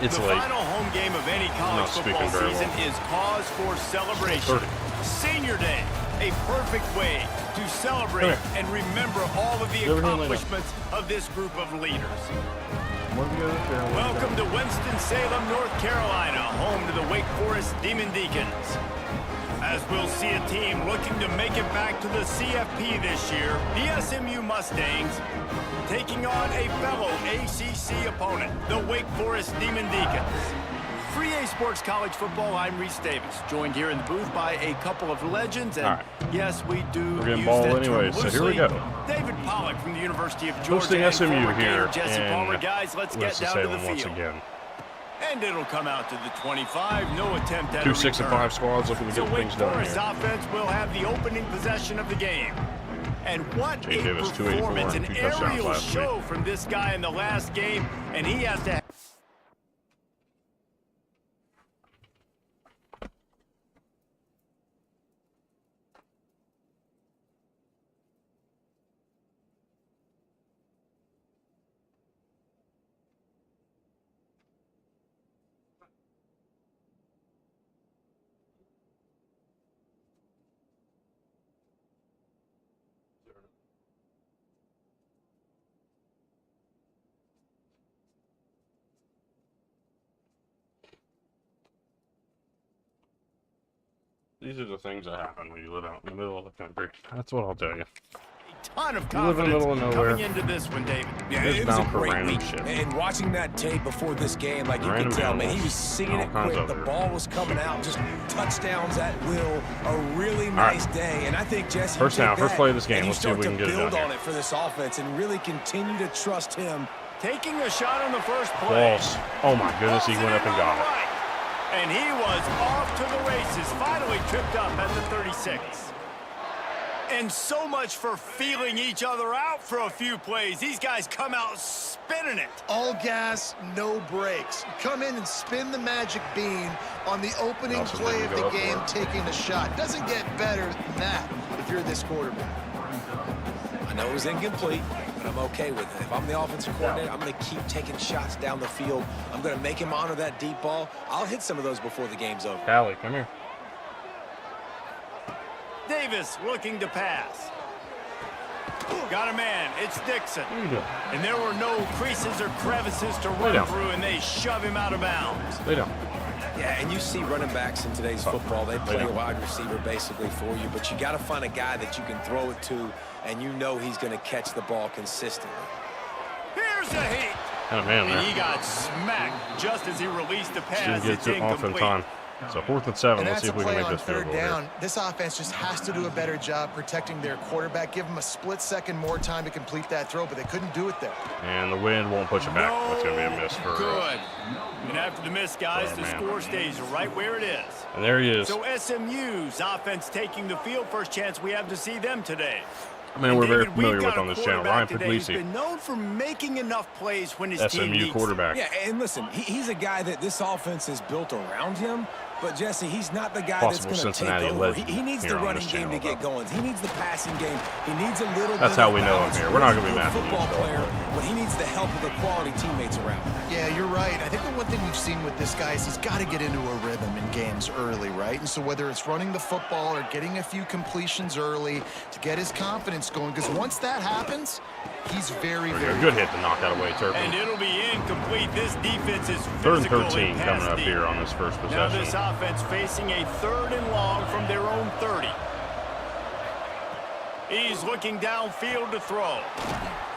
It's the late. final home game of any college football season is cause for celebration. Senior Day, a perfect way to celebrate and remember all of the accomplishments of this group of leaders. Welcome to Winston-Salem, North Carolina, home to the Wake Forest Demon Deacons. As we'll see a team looking to make it back to the CFP this year, the SMU Mustangs taking on a fellow ACC opponent, the Wake Forest Demon Deacons. Free A Sports College Football, I'm Reese Davis, joined here in the booth by a couple of legends, and yes, we do use that anyway, term loosely. So here we go. David Pollock from the University of Georgia. Hosting SMU here, Jesse Palmer. Guys, let's get down to the field. Once again. And it'll come out to the 25. No attempt at 2 6 and 5 squads looking to get things done here. Offense will have the opening possession of the game. And what Jay a Davis, performance, an 284 and 2 touchdowns aerial last show week. from this guy in the last game, and he has to. These are the things that happen when you live out in the middle of the country. That's what I'll tell you. Ton of You live in the middle of confidence nowhere. coming into this one, David. Yeah, It's it was a bound for great random week. shit. And watching that tape before this game, like you Random could tell, man, he animals. was singing it All kinds quick. of The it. ball was coming out, just touchdowns at will. A really nice day. And I think, Jesse, First you take down, first that play of this game. and you Let's see if we start can to get it done build on here. it for this offense and really continue to trust him. Taking a shot on the first play. False. Oh my goodness, he went up and got it. Right. And he was off to the races, finally tripped up at the 36. And so much for feeling each other out for a few plays. These guys come out spinning it. All gas, no brakes. Come in and spin the magic bean on the opening Also play didn't of go the up game, for taking a shot. Doesn't get better than that if you're this quarterback. I know it was incomplete, but I'm okay with it. If I'm the offensive coordinator, I'm going to keep taking shots down the field. I'm going to make him honor that deep ball. I'll hit some of those before the game's over. Callie, come here. Davis looking to pass. Got a man. It's Dixon. What are you doing? And there were no creases or crevices to run down. through, and they shove him out of bounds. Lay down. Yeah, and you see running backs in today's football, they play a wide receiver basically for you, but you got to find a guy that you can throw it to, and you know he's going to catch the ball consistently. Here's a hit. Had a man And he there. got smacked just as he released the Didn't pass. get It's it off in incomplete. time. So 4th and 7. And Let's that's see a if we can play make on this field third goal here. down. This offense just has to do a better job protecting their quarterback. Give them a split second more time to complete that throw, but they couldn't do it there. And the wind won't push it back. That's going to be a miss for Good. And after the miss, guys, Oh, the man. score stays right where it is. And there he is. So SMU's offense taking the field. First chance we have to see them today. I mean, we're very David, familiar we've with got on a this channel. Ryan quarterback today who's Puglisi, been known for making enough plays when his team SMU needs quarterback. Yeah, and listen, he's a guy that this offense is built around him, But, Jesse, he's not the guy that's going to take over. He needs the running game to get going. He needs the passing game. He needs a little That's how we know him here. We're not going to be mad at football player, but he needs the help of the quality teammates around him. Yeah, you're right. I think the one thing we've seen with this guy is he's got to get into a rhythm in games early, right? And so whether it's running the football or getting a few completions early to get his confidence going, because once that happens, he's very good hit to knock that away, Turpin. And it'll be incomplete. This defense is 3rd and 13 coming up here on this first possession. Now this offense facing a 3rd and long from their own 30. He's looking downfield to throw.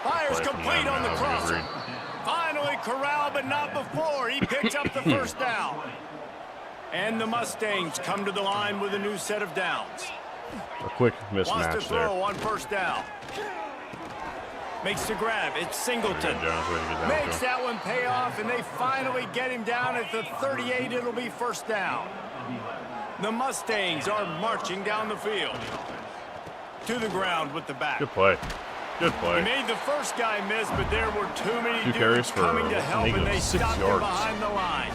Fires complete on the crosser. Finally corralled, but not before. He picks up the first down. And the Mustangs come to the line with a new set of downs. A quick mismatch Wants to throw there. on first down. Makes the grab. It's Singleton. Makes that one pay off, and they finally get him down at the 38. It'll be first down. The Mustangs are marching down the field. To the ground with the back. Good play. Good play. He made the first guy miss, but there were too many dudes carries for coming to help, and they 6 stopped him yards. behind the line.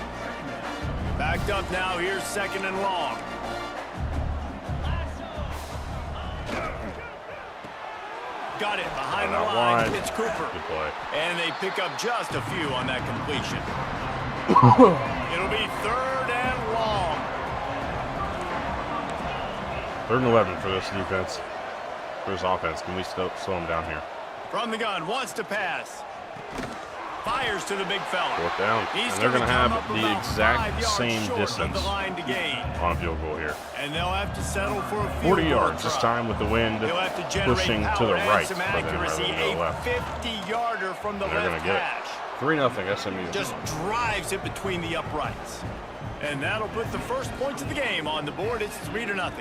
Backed up now. Here's 2nd and long. Got it behind the line. Wide. It's Cooper. Good play. And they pick up just a few on that completion. It'll be 3rd and long. 3rd and 11 for this defense. For this offense. Can we slow them down here? From the gun, wants to pass. Fires to the big fella. 4th down. He's And they're going to have come up the about exact 5 yards same short of distance the line to gain. on a field goal here. And they'll have to settle for a 40 field yards goal this try. time with the wind He'll have to generate pushing power to the and right some for them rather accuracy. than to the A left. 50-yarder from the And they're left going to get hash. it. 3-0 SMU. Just drives it between the uprights. And that'll put the first points of the game on the board. It's 3-0.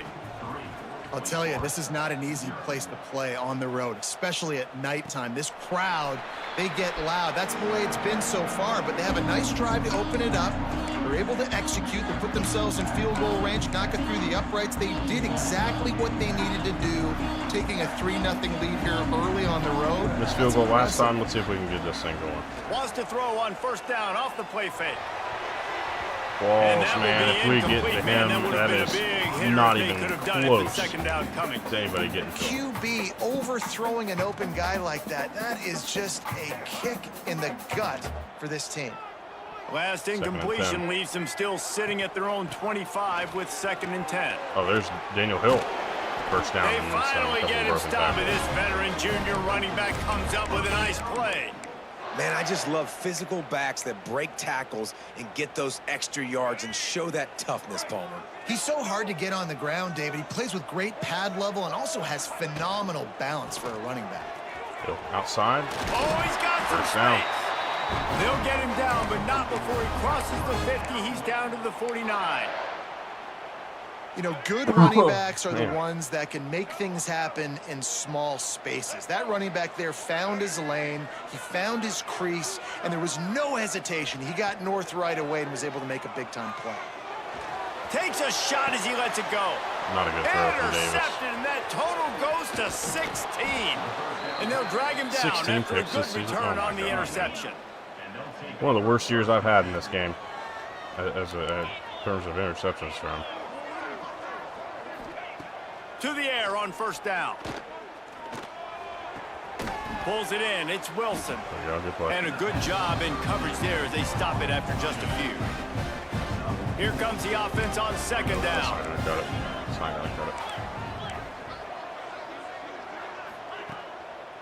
I'll tell you, this is not an easy place to play on the road, especially at nighttime. This crowd, they get loud. That's the way it's been so far, but they have a nice drive to open it up. They're able to execute. They put themselves in field goal range, knock it through the uprights. They did exactly what they needed to do, taking a 3-0 lead here early on the road. This field goal last time. Let's see if we can get this thing going. Wants to throw on first down off the play fake. Balls, man. If we get to him, that is not even close to anybody getting to him. QB overthrowing an open guy like that, that is just a kick in the gut for this team. Last incompletion leaves them still sitting at their own 25 with 2nd and 10. Oh, there's Daniel Hill. First down. They And then finally get him stopped, back. and this veteran junior running back comes up with a nice play. Man, I just love physical backs that break tackles and get those extra yards and show that toughness, Palmer. He's so hard to get on the ground, David. He plays with great pad level and also has phenomenal balance for a running back. Hill outside. Oh, he's got some First down. space. They'll get him down, but not before he crosses the 50. He's down to the 49. You know, good running backs are the ones that can make things happen in small spaces. That running back there found his lane, he found his crease, and there was no hesitation. He got north right away and was able to make a big-time play. Takes a shot as he lets it go. Not a good throw for Davis. Intercepted, and that total goes to 16. And they'll drag him down 16 after a picks good this season. return Oh, on the God. interception. One of the worst years I've had in this game, in terms of interceptions for him. To the air on first down. Pulls it in. It's Wilson. There you go, good play. And a good job in coverage there as they stop it after just a few. Here comes the offense on 2nd down. It's not gonna cut it. It's not gonna cut it.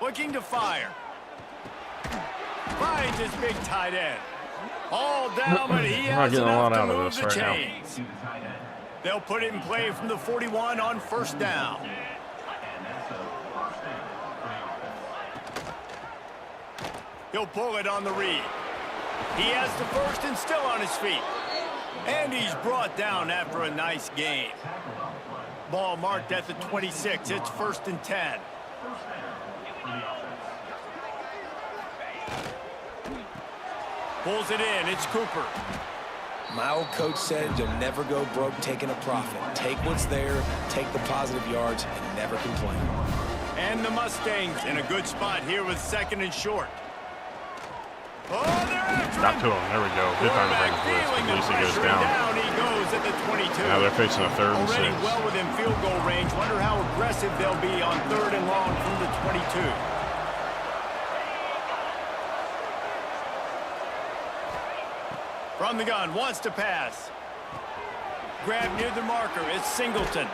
Looking to fire. Finds his big tight end. All down, but he Not has getting a lot enough to out of move this the right now. chains. They'll put it in play from the 41 on first down. He'll pull it on the read. He has the first and still on his feet. And he's brought down after a nice gain. Ball marked at the 26. It's 1st and 10. Pulls it in. It's Cooper. My old coach said you'll never go broke taking a profit. Take what's there, take the positive yards, and never complain. And the Mustangs in a good spot here with 2nd and short. Got to him. There we go. Good time to bring the blitz. At least he goes down. He goes at the 22. Now they're facing a 3rd and 6. Already well within field goal range. Wonder how aggressive they'll be on 3rd and long from the 22. From the gun, wants to pass. Grab near the marker. It's Singleton.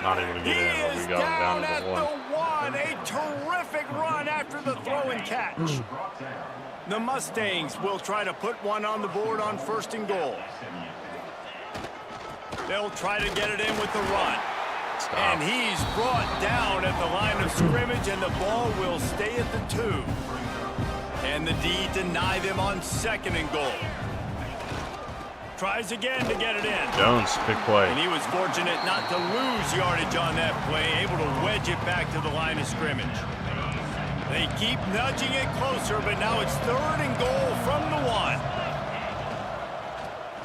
Not able to get in, but we got him down to the 1. A terrific run after the throw and catch. The Mustangs will try to put one on the board on 1st and goal. They'll try to get it in with the run. Stop. And he's brought down at the line of scrimmage, and the ball will stay at the 2. And the D deny them on 2nd and goal. Tries again to get it in. Jones, big play. And he was fortunate not to lose yardage on that play, able to wedge it back to the line of scrimmage. They keep nudging it closer, but now it's 3rd and goal from the 1.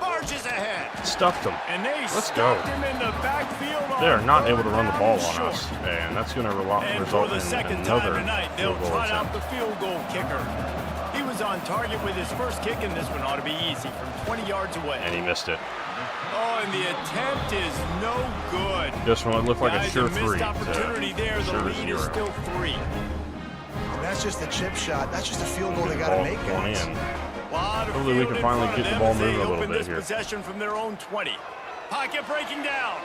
Barges ahead. Stuffed them. And they Let's go. him in the backfield. They are not able to run the ball on us, and that's going to result in another field goal Tonight, out attempt. the field goal kicker. He was on target with his first kick, and this one ought to be easy from 20 yards away. And he missed it. Oh, and the attempt is no good. This one looked like a sure missed 3. opportunity there. The lead is still 3. That's just a chip shot. That's just a field goal they got to make, guys. Hopefully we can finally get the ball moving a little bit here. Possession from their own 20. Pocket breaking down.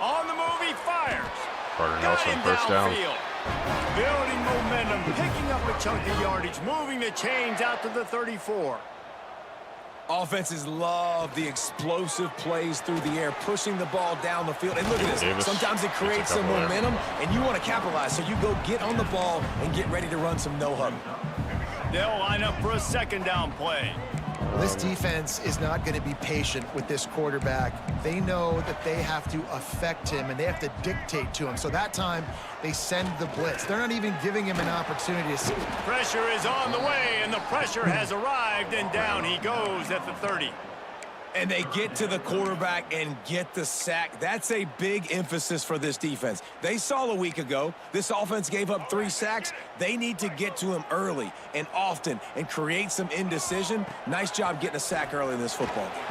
On the move, he fires. Carter Nelson, 1st down. Building momentum, picking up a chunk of yardage, moving the chains out to the 34. Offenses love the explosive plays through the air, pushing the ball down the field. And look at this. Sometimes it creates some momentum, and you want to capitalize. So you go get on the ball and get ready to run some no-hug. They'll line up for a 2nd down play. This defense is not going to be patient with this quarterback. They know that they have to affect him, and they have to dictate to him. So that time, they send the blitz. They're not even giving him an opportunity to see. Pressure is on the way, and the pressure has arrived, and down he goes at the 30. And they get to the quarterback and get the sack. That's a big emphasis for this defense. They saw a week ago, this offense gave up 3 sacks. They need to get to him early and often and create some indecision. Nice job getting a sack early in this football game.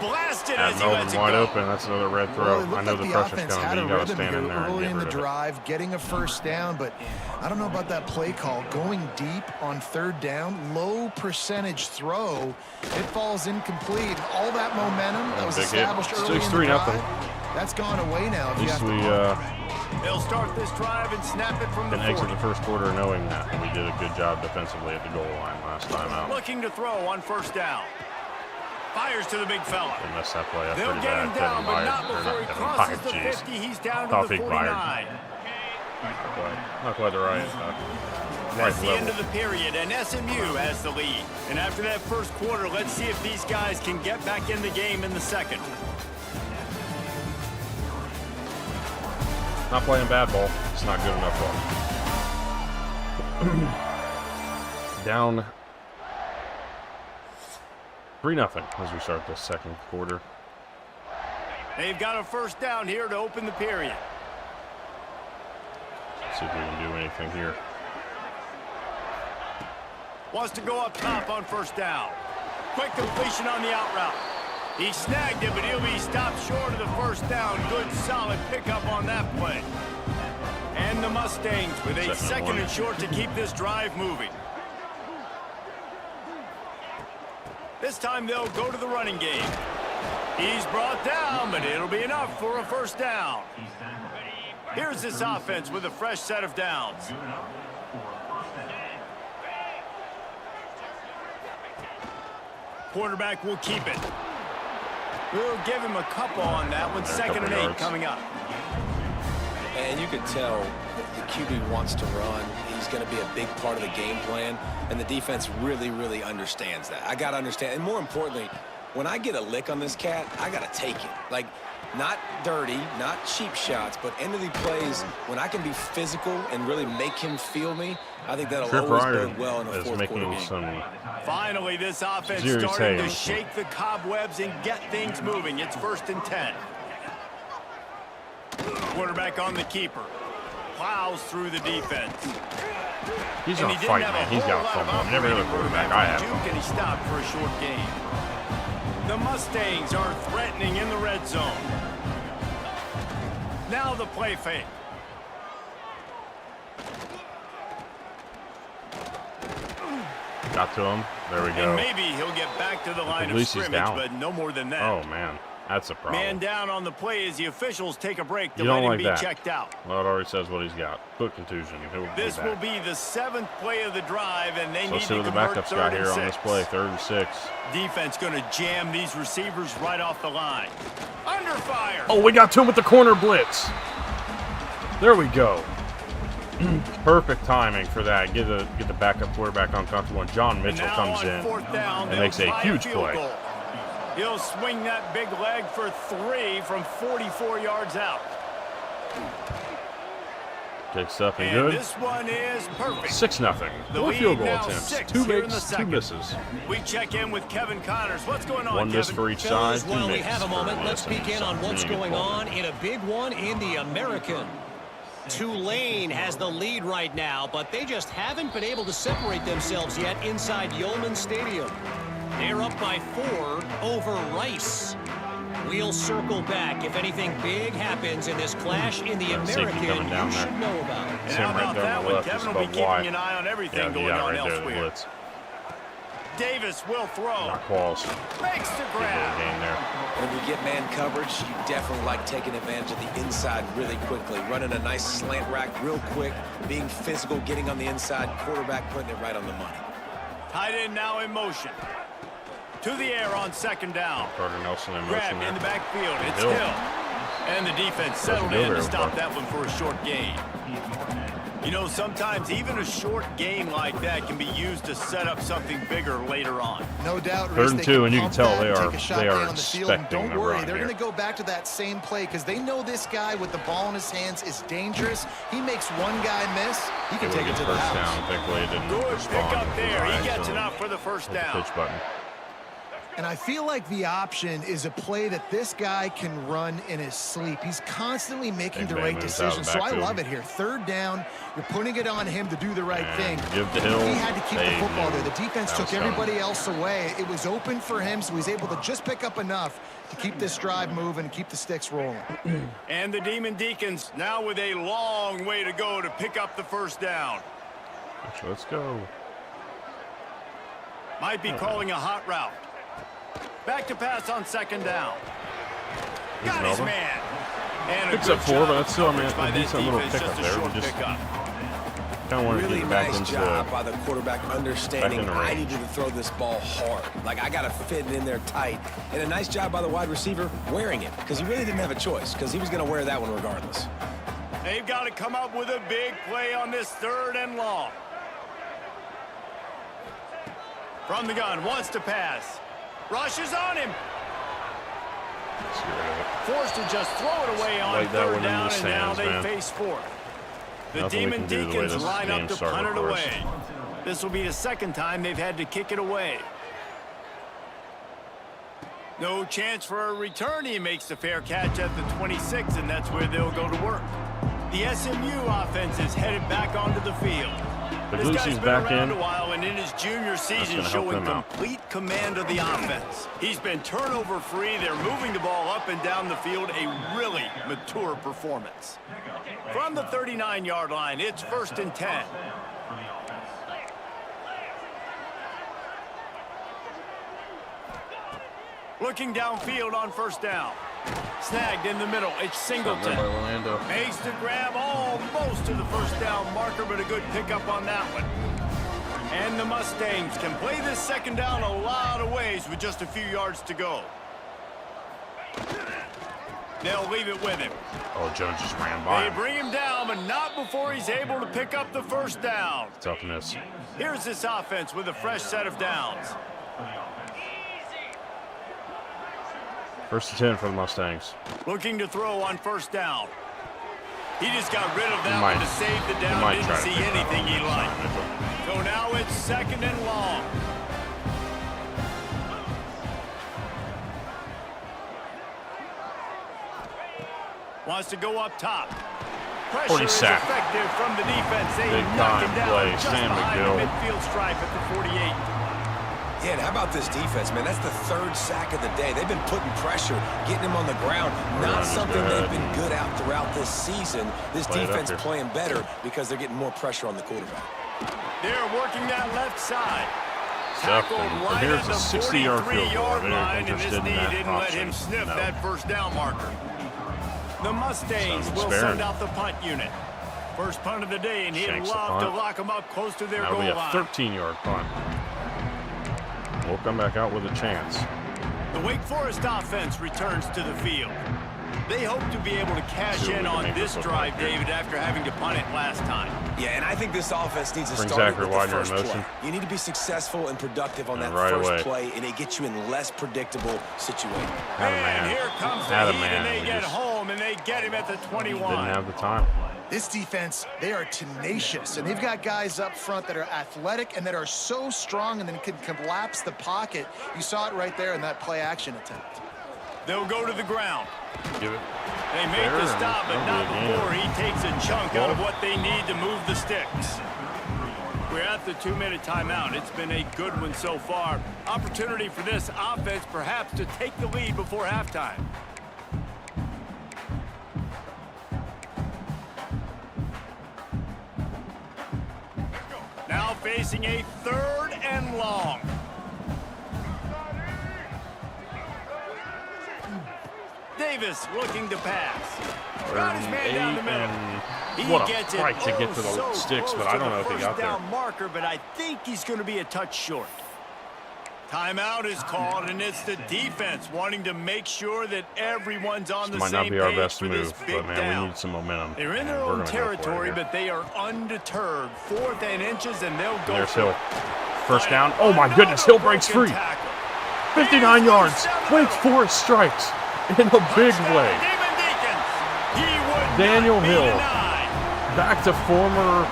Blasted as he lets it go. Wide open. That's another red throw. Well, I know the pressure's coming. You got to stand in there early in the and get rid of it. drive, getting a 1st down, but I don't know about that play call. Going deep on 3rd down, low percentage throw, it falls incomplete. All that momentum that was established early in the drive, that's gone away now. At least they'll start this drive and snap it from the 40. Exit the 1st quarter knowing that, and we did a good job defensively at the goal line last time out. Looking to throw on 1st down. Fires to the big fella. They messed that play up They'll pretty get him bad. down, but not before he crosses the 50. He's down to the 49. Not quite the right That's the end of the period, and SMU has the lead. And after that 1st quarter, let's see if these guys can get back in the game in the 2nd. Not playing bad ball. It's not good enough ball. Down 3-0 as we start the 2nd quarter. They've got a 1st down here to open the period. Let's see if we can do anything here. Wants to go up top on 1st down. Quick completion on the out route. He snagged it, but he'll be stopped short of the 1st down. Good, solid pickup on that play. And the Mustangs with a 2nd and short to keep this drive moving. This time they'll go to the running game. He's brought down, but it'll be enough for a 1st down. Here's this offense with a fresh set of downs. Quarterback will keep it. We'll give him a couple on that one. 2nd and 8 coming up. And you can tell the QB wants to run. He's going to be a big part of the game plan, and the defense really, really understands that. I got to understand, and more importantly, when I get a lick on this cat, I got to take it. Like, not dirty, not cheap shots, but end of the plays, when I can be physical and really make him feel me, I think that'll always bode well in a 4th quarter game. Finally, this offense starting to shake the cobwebs and get things moving. It's 1st and 10. Quarterback on the keeper. plows through the defense. He's on a fight, man. He's got a fumble. I've never had a quarterback. I have. And he stopped for a short gain. The Mustangs are threatening in the red zone. Now the play fake. Got to him. There we go. And maybe he'll get back to the line of scrimmage, but no more than that. Oh, man. That's a problem. Man down on the play as the officials take a break to You let don't him like be that. checked out. Well, it already says what he's got. Foot contusion. This will be the 7th play of the drive, and they So need see to what the convert backup's 3rd got and here on 6. this play. 3rd and 6. Defense going to jam these receivers right off the line. Under fire. Oh, we got to him with the corner blitz. There we go. Perfect timing for that. Get the backup quarterback uncomfortable, and John Mitchell comes in and makes a huge play. Goal. He'll swing that big leg for 3 from 44 yards out. Kicks up and good. This one is perfect. 6-0. 4 field goal attempts. 2 makes, 2 misses. We check in with Kevin Connors. What's going on, 1 miss for each side. 2 While we misses have a moment, for let's peek in on what's going ball. on in a big one in the American. Tulane has the lead right now, but they just haven't been able to separate themselves yet inside Yulman Stadium. They're up by 4 over Rice. We'll circle back if anything big happens in this clash in the American you should know about. And how about that one? Kevin will be keeping an eye on everything going on elsewhere. Davis will throw. Not calls. Makes the grab. When you get man coverage, you definitely like taking advantage of the inside really quickly. Running a nice slant rack real quick, being physical, getting on the inside, quarterback putting it right on the money. Tight end now in motion. To the air on 2nd down. Carter Nelson in motion. Grab there. in the backfield. It's Hill. And the defense settled in to stop that one for a short gain. You know, sometimes even a short game like that can be used to set up something bigger later on. No doubt. 3rd and 2, and you can tell they are expecting Don't worry, they're going to go back to that same play because they know this guy with the ball in his hands is dangerous. He makes one guy miss, he can take it to the house. Down. Thankfully, it didn't Good respond pick up there. He gets so enough for the first down. Pitch button. And I feel like the option is a play that this guy can run in his sleep. He's constantly making the right decisions, so I love it here. 3rd down, you're putting it on him to do the right thing. Give to Hill. He had to keep the football there. The defense took everybody else away. It was open for him, so he's able to just pick up enough to keep this drive moving and keep the sticks rolling. And the Demon Deacons now with a long way to go to pick up the first down. So let's go. Might be calling a hot route. Back to pass on 2nd down. Got his man. And Picks up 4, but that's still, I mean, a decent little pickup there. We just kind of want to really get back nice into job by the quarterback understanding I needed to throw this ball hard. Like, I got to fit it in there tight. And a nice job by the wide receiver wearing it because he really didn't have a choice because he was going to wear that one regardless. They've got to come up with a big play on this 3rd and long. From the gun, wants to pass. Rushes on him. Forced to just throw it away on 3rd down, and now they face 4th. The Demon Deacons line up to punt it away. This will be the 2nd time they've had to kick it away. No chance for a return. He makes the fair catch at the 26, and that's where they'll go to work. The SMU offense is headed back onto the field. This guy's been around a while, and in his junior season showing complete command of the offense. He's been turnover-free. They're moving the ball up and down the field. A really mature performance. From the 39-yard line, it's 1st and 10. Looking downfield on 1st down. Snagged in the middle. It's Singleton. Makes the grab almost to the 1st down marker, but a good pickup on that one. And the Mustangs can play this 2nd down a lot of ways with just a few yards to go. They'll leave it with him. Oh, Jones just ran by him. They bring him down, but not before he's able to pick up the 1st down. Toughness. Here's this offense with a fresh set of downs. 1st and 10 for the Mustangs. Looking to throw on 1st down. He just got rid of that one to save the down. Didn't see anything he liked. So now it's 2nd and long. Wants to go up top. pressure is effective from the defense. They knock him down just behind the midfield stripe at the 48. Yeah, and how about this defense, man? That's the third sack of the day. They've been putting pressure, getting him on the ground. Not something they've been good at throughout this season. This defense playing better because they're getting more pressure on the quarterback. They're working that left side. Tackled right at the 43-yard line, and this knee didn't let him sniff that first down marker. The Mustangs will send out the punt unit. First punt of the day, and he'd love to lock them up close to their goal line. That'll be a 13-yard punt. We'll come back out with a chance. The Wake Forest offense returns to the field. They hope to be able to cash in on this drive, David, after having to punt it last time. Yeah, and I think this offense needs to start with the first play. You need to be successful and productive on that first play, and it gets you in less predictable situations. And here comes the heat, and they get home, and they get him at the 21. Didn't have the time. This defense, they are tenacious, and they've got guys up front that are athletic and that are so strong and then can collapse the pocket. You saw it right there in that play-action attempt. They'll go to the ground. Give it. They make the stop, but not before he takes a chunk out of what they need to move the sticks. We're at the 2-minute timeout. It's been a good one so far. Opportunity for this offense perhaps to take the lead before halftime. Now facing a 3rd and long. Davis looking to pass. Got his man down the middle. What a fight to get to the sticks, but I don't know if he got there. Marker, but I think he's going to be a touch short. Timeout is called, and it's the defense wanting to make sure that everyone's on the same page. Might not be our best move, but man, we need some momentum. They're in their own territory, but they are undeterred. 4th and inches, and they'll go. There's Hill. First down. Oh my goodness, Hill breaks free. 59 yards. Wake Forest strikes in a big way. Daniel Hill, back to former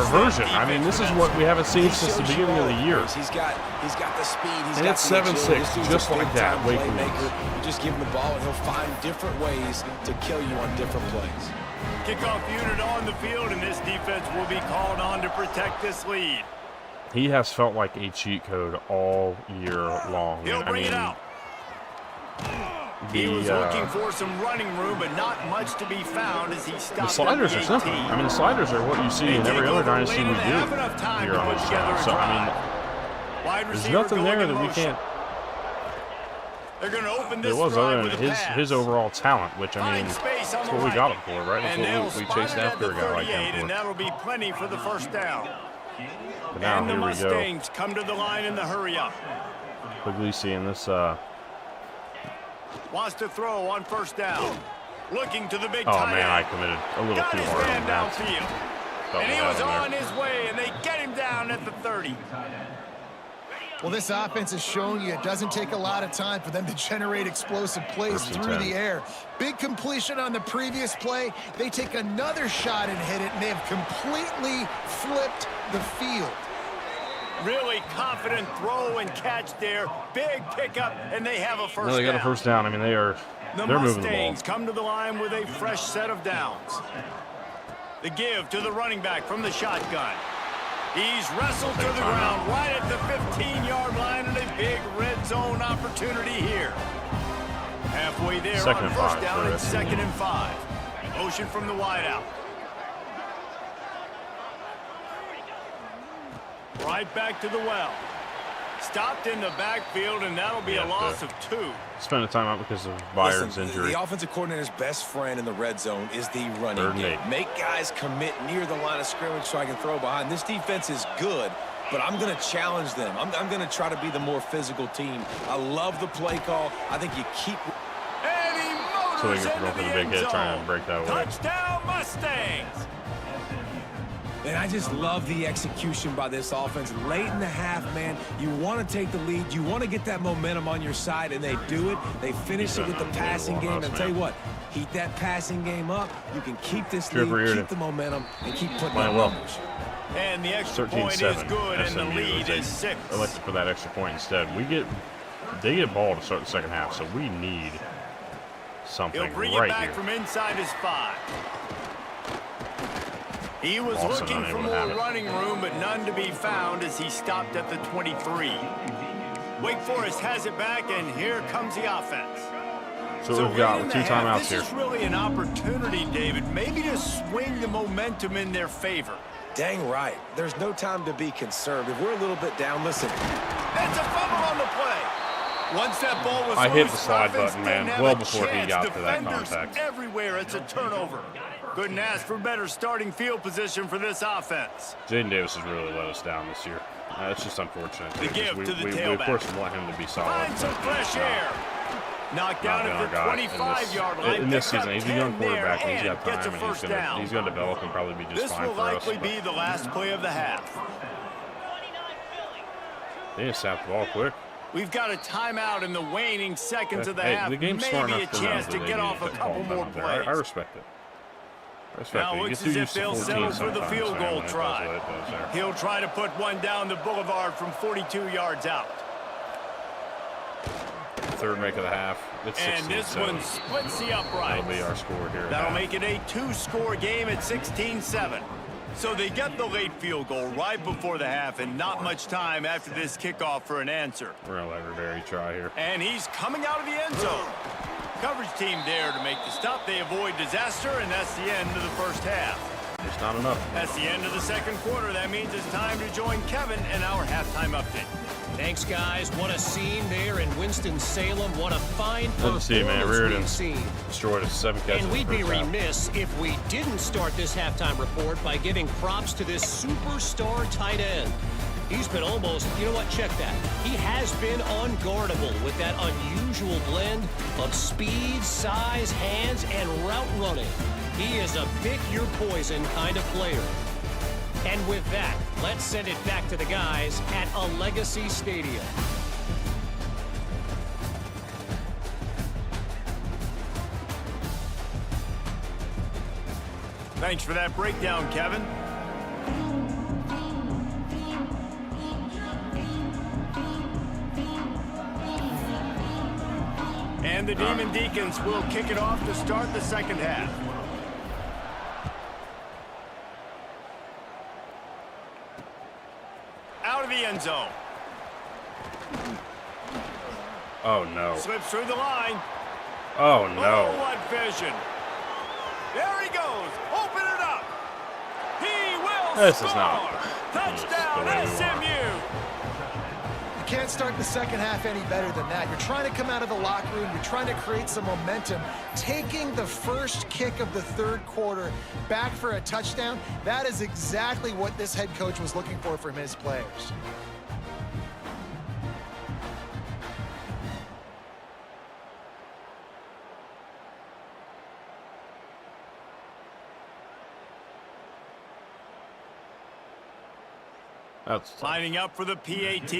version. I mean, this is what we haven't seen since the beginning of the year. He's got the speed. And it's 7-6, just like that. Wake Forest. You just give him the ball, and he'll find different ways to kill you on different plays. Kickoff unit on the field, and this defense will be called on to protect this lead. He has felt like a cheat code all year long. He'll bring it out. He was looking for some running room, but not much to be found as he stopped. The sliders are simple. I mean, the sliders are what you see in every other dynasty we do here on this channel. So, I mean, there's nothing there that we can't. They're going to open this there was other than his overall talent, which, I mean, that's what we got him for, right? That's what we chased after a guy like him for. And that'll be plenty for the first down. But now, here we go. Mustangs come to the line in the hurry-up. Puglisi in this... Wants to throw on first down. Looking to the big tight end. Oh, man, I committed a little too hard on that. Downfield. And he was on his way, and they get him down at the 30. Well, this offense has shown you it doesn't take a lot of time for them to generate explosive plays through the air. Big completion on the previous play. They take another shot and hit it, and they have completely flipped the field. Really confident throw and catch there. Big pickup, and they have a first down. They got a first down. I mean, they're moving the ball. The Mustangs come to the line with a fresh set of downs. The give to the running back from the shotgun. He's wrestled to the ground right at the 15-yard line, and a big red zone opportunity here. Halfway there on first down and 2nd and 5. Motion from the wideout. Right back to the well. Stopped in the backfield, and that'll be a loss of 2. Spend the time out because of Byard's injury. The offensive coordinator's best friend in the red zone is the running game. Make guys commit near the line of scrimmage so I can throw behind. This defense is good, but I'm going to challenge them. I'm going to try to be the more physical team. I love the play call. I think you keep... And he motors into the big hit, trying to break that way. Touchdown, Mustangs! And I just love the execution by this offense. Late in the half, man, you want to take the lead. You want to get that momentum on your side, and they do it. They finish it with the passing game. And tell you what, heat that passing game up. You can keep this lead, keep the momentum, and keep putting up numbers. And the extra point is good, and the lead is 6. Elected for that extra point instead. They get ball to start the second half, so we need something He'll bring right it back here. from inside his 5. He was Also looking for more unable to running room, but none to be found as he stopped at the 23. Wake Forest has it back, and here comes the offense. So we've got 2 timeouts here. This is really an opportunity, David, maybe to swing the momentum in their favor. Dang right. There's no time to be conservative. We're a little bit down. Listen. It's a fumble on the play. Once that ball was I hit loose, the slide offense button, didn't man, have well a before he chance. got to that Defenders contact. Everywhere, it's a turnover. Couldn't ask for better starting field position for this offense. Jaden Davis has really let us down this year. It's just unfortunate. The give we, to the we tailback. of course want him to be solid. Find some fresh air. Knocked down at the 25-yard line. In this season, he's a young quarterback, and he's there got and time, and he's going to develop and probably be just this fine will for us. likely be the last play of the half. They just snapped the ball quick. We've got a timeout in the waning seconds of the Hey, half. the game's smart Maybe enough a to know chance that to they get need off a to couple call more time there. plays. I respect it. Now it looks as if they'll settle for the field goal try. He'll He'll try to put one down the boulevard from 42 yards out. third make of the half. It's 16-7. And this one splits the uprights. That'll be our score here. That'll make it a 2-score game at 16-7. So they get the late field goal right before the half, and not much time after this kickoff for an answer. We're going to let Riveri try here. And he's coming out of the end zone. Coverage team there to make the stop. They avoid disaster, and that's the end of the first half. Just not enough. That's the end of the second quarter. That means it's time to join Kevin in our halftime update. Thanks, guys. What a scene there in Winston-Salem. What a fine performance we've seen. Destroyed us 7 catches. And we'd be remiss if we didn't start this halftime report by giving props to this superstar tight end. He's been almost, you know what, check that. He has been unguardable with that unusual blend of speed, size, hands, and route running. He is a pick-your-poison kind of player. And with that, let's send it back to the guys at a Legacy Stadium. Thanks for that breakdown, Kevin. And the Demon Deacons will kick it off to start the second half. Out of the end zone. Oh, no. Slips through the line. Oh, no. Oh, what vision. There he goes. Open it up. He will score. This is not. Touchdown, SMU. You can't start the second half any better than that. You're trying to come out of the locker room. You're trying to create some momentum. Taking the first kick of the third quarter back for a touchdown, that is exactly what this head coach was looking for from his players. That's Lining up for the PAT.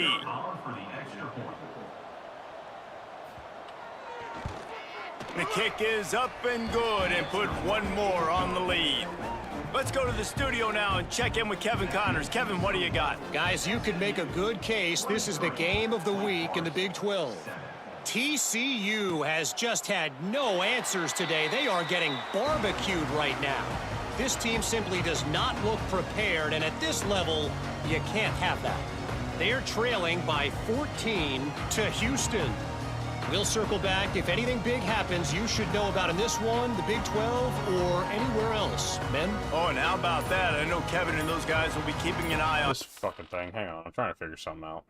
The kick is up and good and put one more on the lead. Let's go to the studio now and check in with Kevin Connors. Kevin, what do you got? Guys, you could make a good case. This is the game of the week in the Big 12. TCU has just had no answers today. They are getting barbecued right now. This team simply does not look prepared, and at this level, you can't have that. They're trailing by 14 to Houston. We'll circle back. If anything big happens, you should know about in this one, the Big 12, or anywhere else. Men? Oh, and how about that? I know Kevin and those guys will be keeping an eye on this fucking thing. Hang on. I'm trying to figure something out.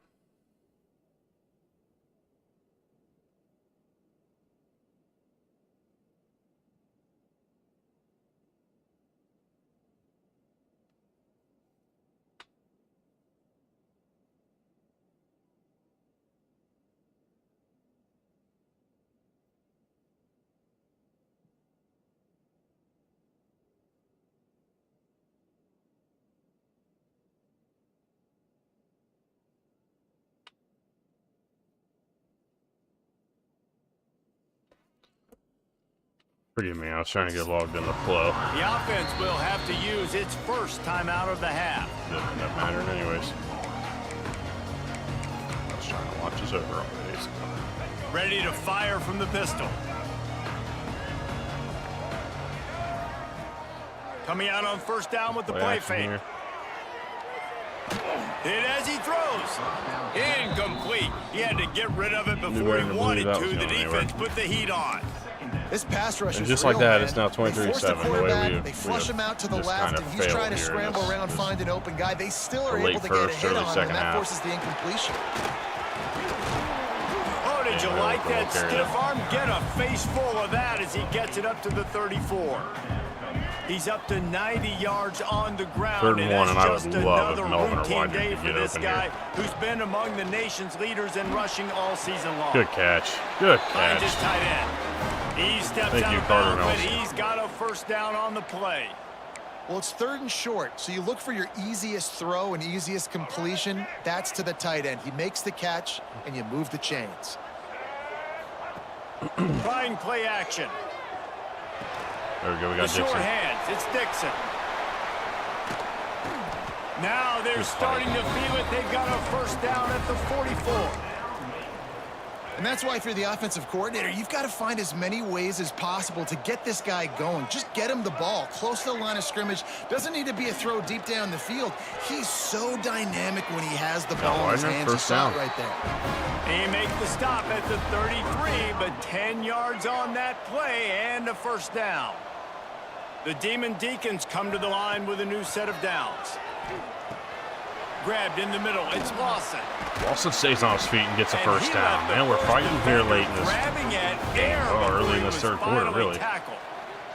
Forgive me, I was trying to get logged in the flow. The offense will have to use its first timeout of the half. Doesn't that matter anyways. I was trying to watch this over already. Ready to fire from the pistol. Coming out on first down with the play fake. Hit as he throws. Incomplete. He had to get rid of it before he wanted to. The defense put the heat on. This pass rush and is just real, like that, man. it's now 23-7. The way they flush him out to the left, and he's trying to scramble around, find an open guy. They still are able to get a hit on him, and that forces the incompletion. Oh, did you like that stiff arm? Get a face full of that as he gets it up to the 34. He's up to 90 yards on the ground. 3rd and 1, and I would love if Melvin or Widener day could for get this open guy here. who's been among the nation's leaders in rushing all season long. Good catch. Good Finds his catch. tight end. He steps out of bounds, but he's got a first down on the play. Well, it's 3rd and short, so you look for your easiest throw and easiest completion. That's to the tight end. He makes the catch, and you move the chains. Trying play action. There we go. We got the short Dixon. hands. It's Dixon. Now they're starting to feel it. They've got a first down at the 44. And that's why if you're the offensive coordinator, you've got to find as many ways as possible to get this guy going. Just get him the ball close to the line of scrimmage. Doesn't need to be a throw deep down the field. He's so dynamic when he has the ball in his hands. First down right there. He makes the stop at the 33, but 10 yards on that play and a first down. The Demon Deacons come to the line with a new set of downs. Grabbed in the middle. It's Lawson. Lawson stays on his feet and gets a first down. Man, we're fighting here late in this game. Early in this 3rd quarter, really. Tackled.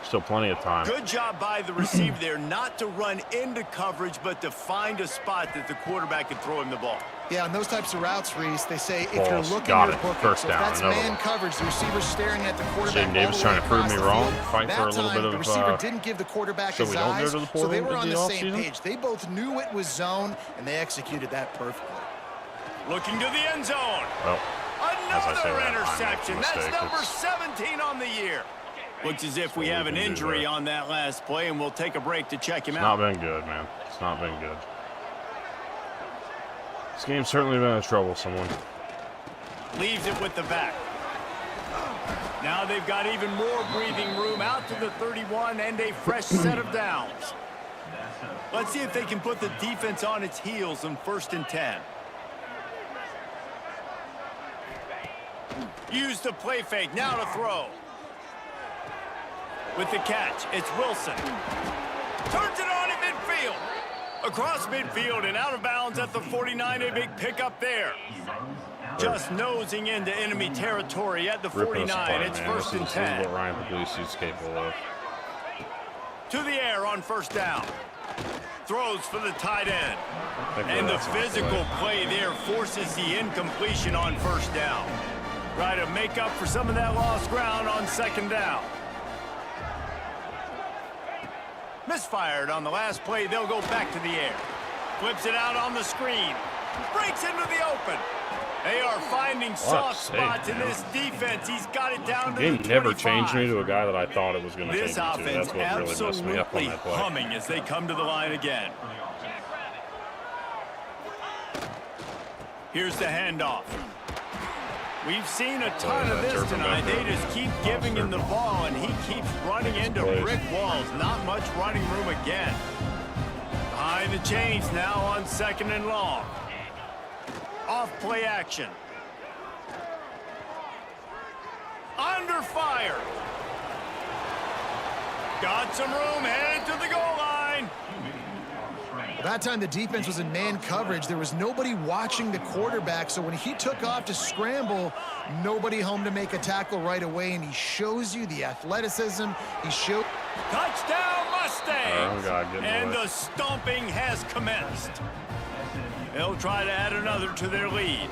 Still plenty of time. Good job by the receiver there, not to run into coverage, but to find a spot that the quarterback can throw him the ball. Yeah, on those types of routes, Reese, they say if you're looking, got you're it. booking. First So down. if that's man coverage, the receiver's staring at the quarterback. Jaden Davis trying to prove me wrong. Fight for a little bit of. The receiver didn't give the quarterback his eyes, so they were on the same page. They both knew it was zone, and they executed that perfectly. Looking to the end zone. Well, another interception. That's number 17 on the year. Looks as if we have an injury on that last play, and we'll take a break to check him out. It's not been good, man. It's not been good. This game's certainly been a troublesome one. Leaves it with the back. Now they've got even more breathing room out to the 31 and a fresh set of downs. Let's see if they can put the defense on its heels on 1st and 10. Use the play fake. Now to throw. With the catch, it's Wilson. Turns it on in midfield. Across midfield and out of bounds at the 49. A big pickup there. Just nosing into enemy territory at the 49. It's 1st and 10. What Ryan Puglisi's capable of. To the air on first down. Throws for the tight end. And the physical play there forces the incompletion on first down. Try to make up for some of that lost ground on 2nd down. Misfired on the last play. They'll go back to the air. Flips it out on the screen. Breaks into the open. They are finding soft spots in this defense. He's got it down to the 25. Game never changed me to a guy that I thought it was going to change this me to. offense That's what really messed me up on absolutely that play. humming as they come to the line again. Here's the handoff. We've seen a ton of this tonight. They just keep giving him the ball, and he keeps running into brick walls. Not much running room again. Behind the chains now on 2nd and long. Off play action. Under fire. Got some room, headed to the goal line. That time the defense was in man coverage. There was nobody watching the quarterback, so when he took off to scramble, nobody home to make a tackle right away, and he shows you the athleticism. He showed. Touchdown Mustangs! Oh, God, and the stomping has commenced. They'll try to add another to their lead.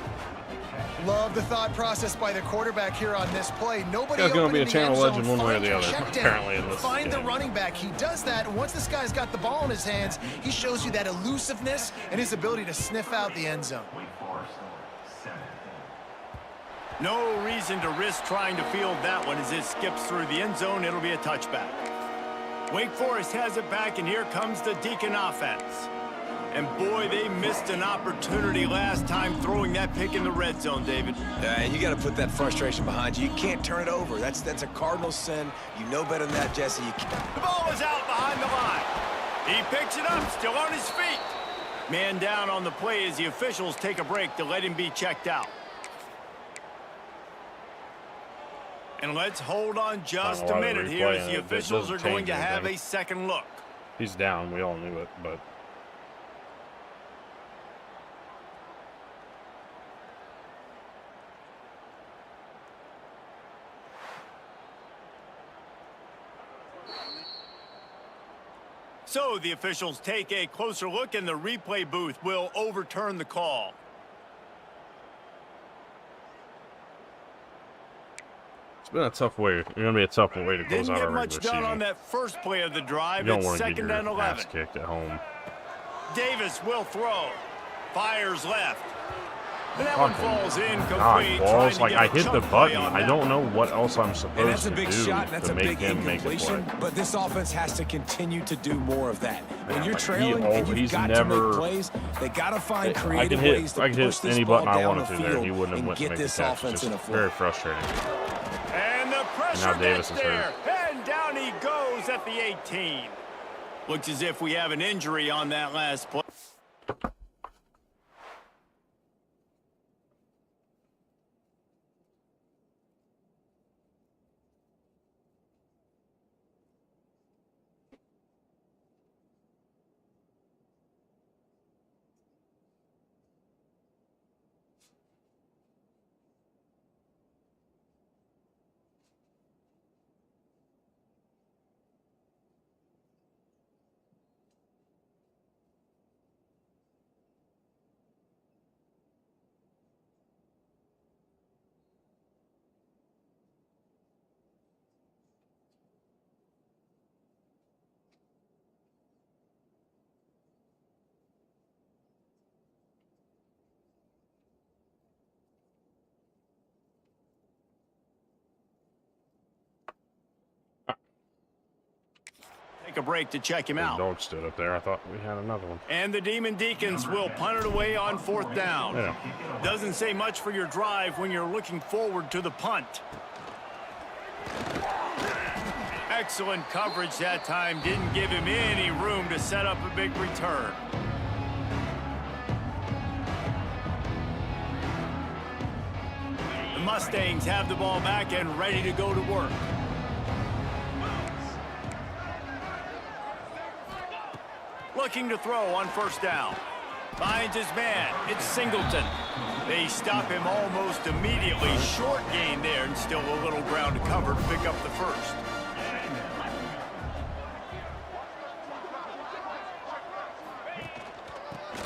Love the thought process by the quarterback here on this play. Nobody He's going to be a channel legend one way or the other, apparently. Find the running back. He does that, and once this guy's got the ball in his hands, he shows you that elusiveness and his ability to sniff out the end zone. No reason to risk trying to field that one as it skips through the end zone. It'll be a touchback. Wake Forest has it back, and here comes the Deacon offense. And boy, they missed an opportunity last time throwing that pick in the red zone, David. And you got to put that frustration behind you. You can't turn it over. That's a cardinal sin. You know better than that, Jesse. The ball is out behind the line. He picks it up, still on his feet. Man down on the play as the officials take a break to let him be checked out. And let's hold on just a minute here as the officials are going to have a second look. He's down. We all knew it, but... So the officials take a closer look and the replay booth will overturn the call. It's been a tough way. It's going to be a tough way to close out our regular season. Didn't get much done on that first play of the drive. You don't It's want to get 2nd and your 11. ass kicked at home. Davis will throw. Fires left. And that one falls incomplete. God, balls. Like, I hit the button. I don't know what else I'm supposed to do to make him make a play. But this offense has to continue to do more of that. When you're like, trailing and you've got to make plays, they got to find creative ways to push this ball down the field and get this offense in a flow. Very frustrating. And the pressure gets there. And down he goes at the 18. Looks as if we have an injury on that last play. A break to check him out. The dog stood up there. I thought we had another one. And the Demon Deacons will punt it away on 4th down. Yeah. Doesn't say much for your drive when you're looking forward to the punt. Excellent coverage that time. Didn't give him any room to set up a big return. The Mustangs have the ball back and ready to go to work. Looking to throw on 1st down. Finds his man. It's Singleton. They stop him almost immediately. Short gain there and still a little ground to cover to pick up the first.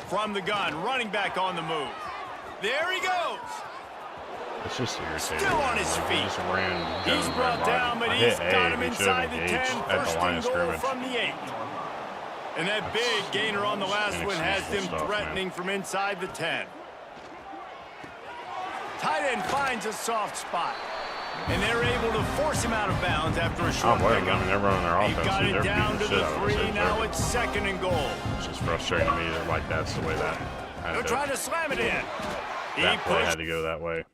From the gun, running back on the move. There he goes. It's just irritating. Still on his feet. Just ran. He's brought down, but he's got him inside the 10. First and goal from the 8. And that big gainer on the last one has them threatening from inside the 10. Tight end finds a soft spot. And they're able to force him out of bounds after a short pickup. I mean, they're running their offense. They've got it down to the 3. Now it's 2nd and goal. It's just frustrating to me that, like, that's the way that They're trying to slam it in. That play had to go that way.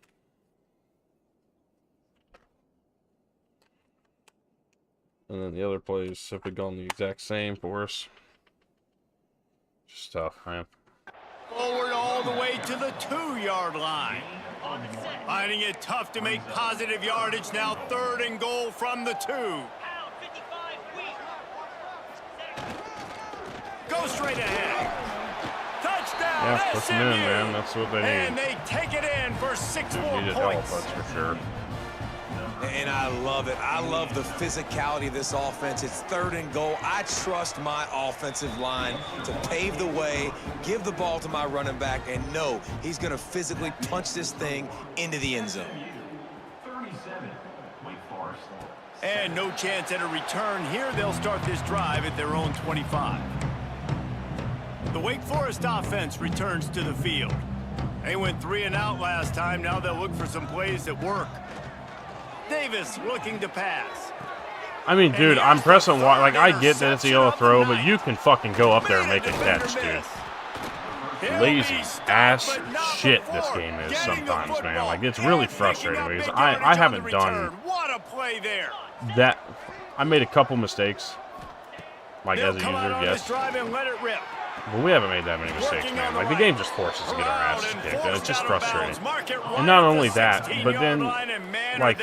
And then the other plays have gone the exact same for us. Just tough, man. Forward all the way to the 2-yard line. Finding it tough to make positive yardage now. 3rd and goal from the 2. Go straight ahead. Touchdown, Yeah, push them in, man. That's what they need. And they take it in for 6 more needed points. Help, that's for sure. And I love it. I love the physicality of this offense. It's 3rd and goal. I trust my offensive line to pave the way, give the ball to my running back, and know he's going to physically punch this thing into the end zone. And no chance at a return here. They'll start this drive at their own 25. The Wake Forest offense returns to the field. They went 3 and out last time. Now they'll look for some plays that work. Davis looking to pass. I mean, dude, I'm pressing Y. Like, I get that it's a yellow throw, but you can fucking go up there and make a catch, dude. Lazy ass shit this game is sometimes, man. Like, it's really frustrating because I haven't done What a play there. that. I made a couple mistakes like as a user, yes. But we haven't made that many mistakes, man. Like, the game just forces us to get our asses kicked, and it's just frustrating. And not only that, but then, like,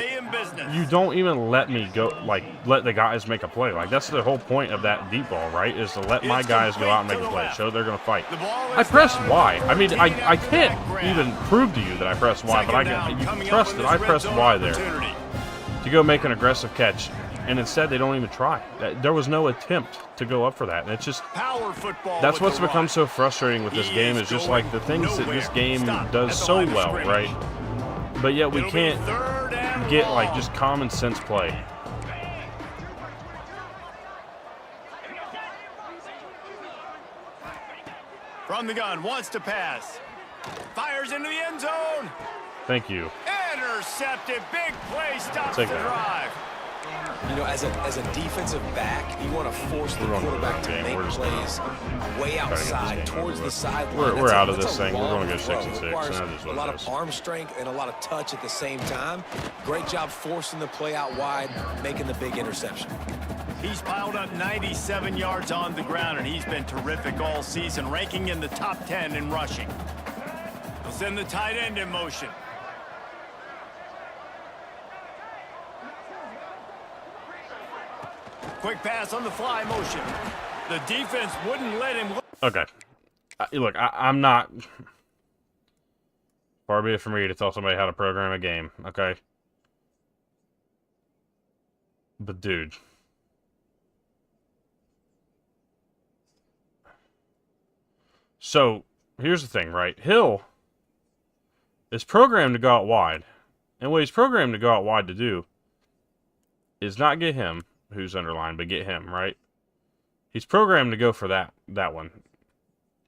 you don't even let me go, like, let the guys make a play. Like, that's the whole point of that deep ball, right? Is to let my guys go out and make a play, show they're going to fight. I pressed Y. I mean, I can't even prove to you that I pressed Y, but you can trust that I pressed Y there to go make an aggressive catch. And instead, they don't even try. There was no attempt to go up for that. And it's just, that's what's become so frustrating with this game, is just like the things that this game does so well, right? But yet we can't get like just common sense play. From the gun, wants to pass. Fires into the end zone. Thank you. Intercepted. Big play, stops the drive. You know, as a defensive back, you want to force the quarterback to make plays way outside, towards the sideline. We're out of this thing. We're going to go 6 and 6. A lot of arm strength and a lot of touch at the same time. Great job forcing the play out wide, making the big interception. He's piled up 97 yards on the ground, and he's been terrific all season, ranking in the top 10 in rushing. He'll send the tight end in motion. Quick pass on the fly motion. The defense wouldn't let him. Okay. Look, I'm not. Far be it from me to tell somebody how to program a game, okay? But, dude. So, here's the thing, right? Hill is programmed to go out wide. And what he's programmed to go out wide to do is not get him, who's underlined, but get him, right? He's programmed to go for that one.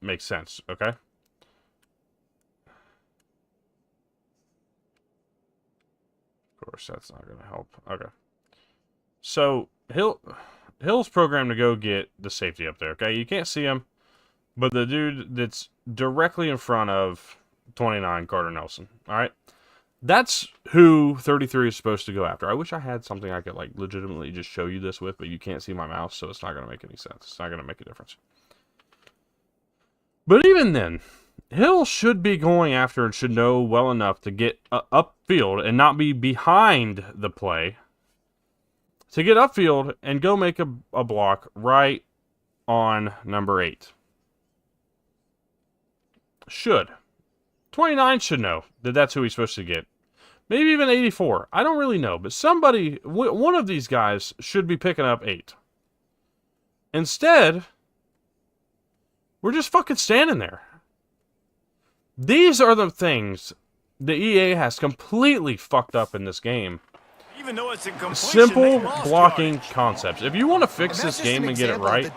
Makes sense, okay? Of course, that's not going to help. Okay. So, Hill's programmed to go get the safety up there, okay? You can't see him, but the dude that's directly in front of 29, Carter Nelson, all right? That's who 33 is supposed to go after. I wish I had something I could, like, legitimately just show you this with, but you can't see my mouse, so it's not going to make any sense. It's not going to make a difference. But even then, Hill should be going after and should know well enough to get upfield and not be behind the play. To get upfield and go make a block right on number 8. Should. 29 should know that that's who he's supposed to get. Maybe even 84. I don't really know. But somebody, one of these guys should be picking up 8. Instead, we're just fucking standing there. These are the things the EA has completely fucked up in this game. Even though it's a simple blocking concepts. If you want to fix this game and get it right,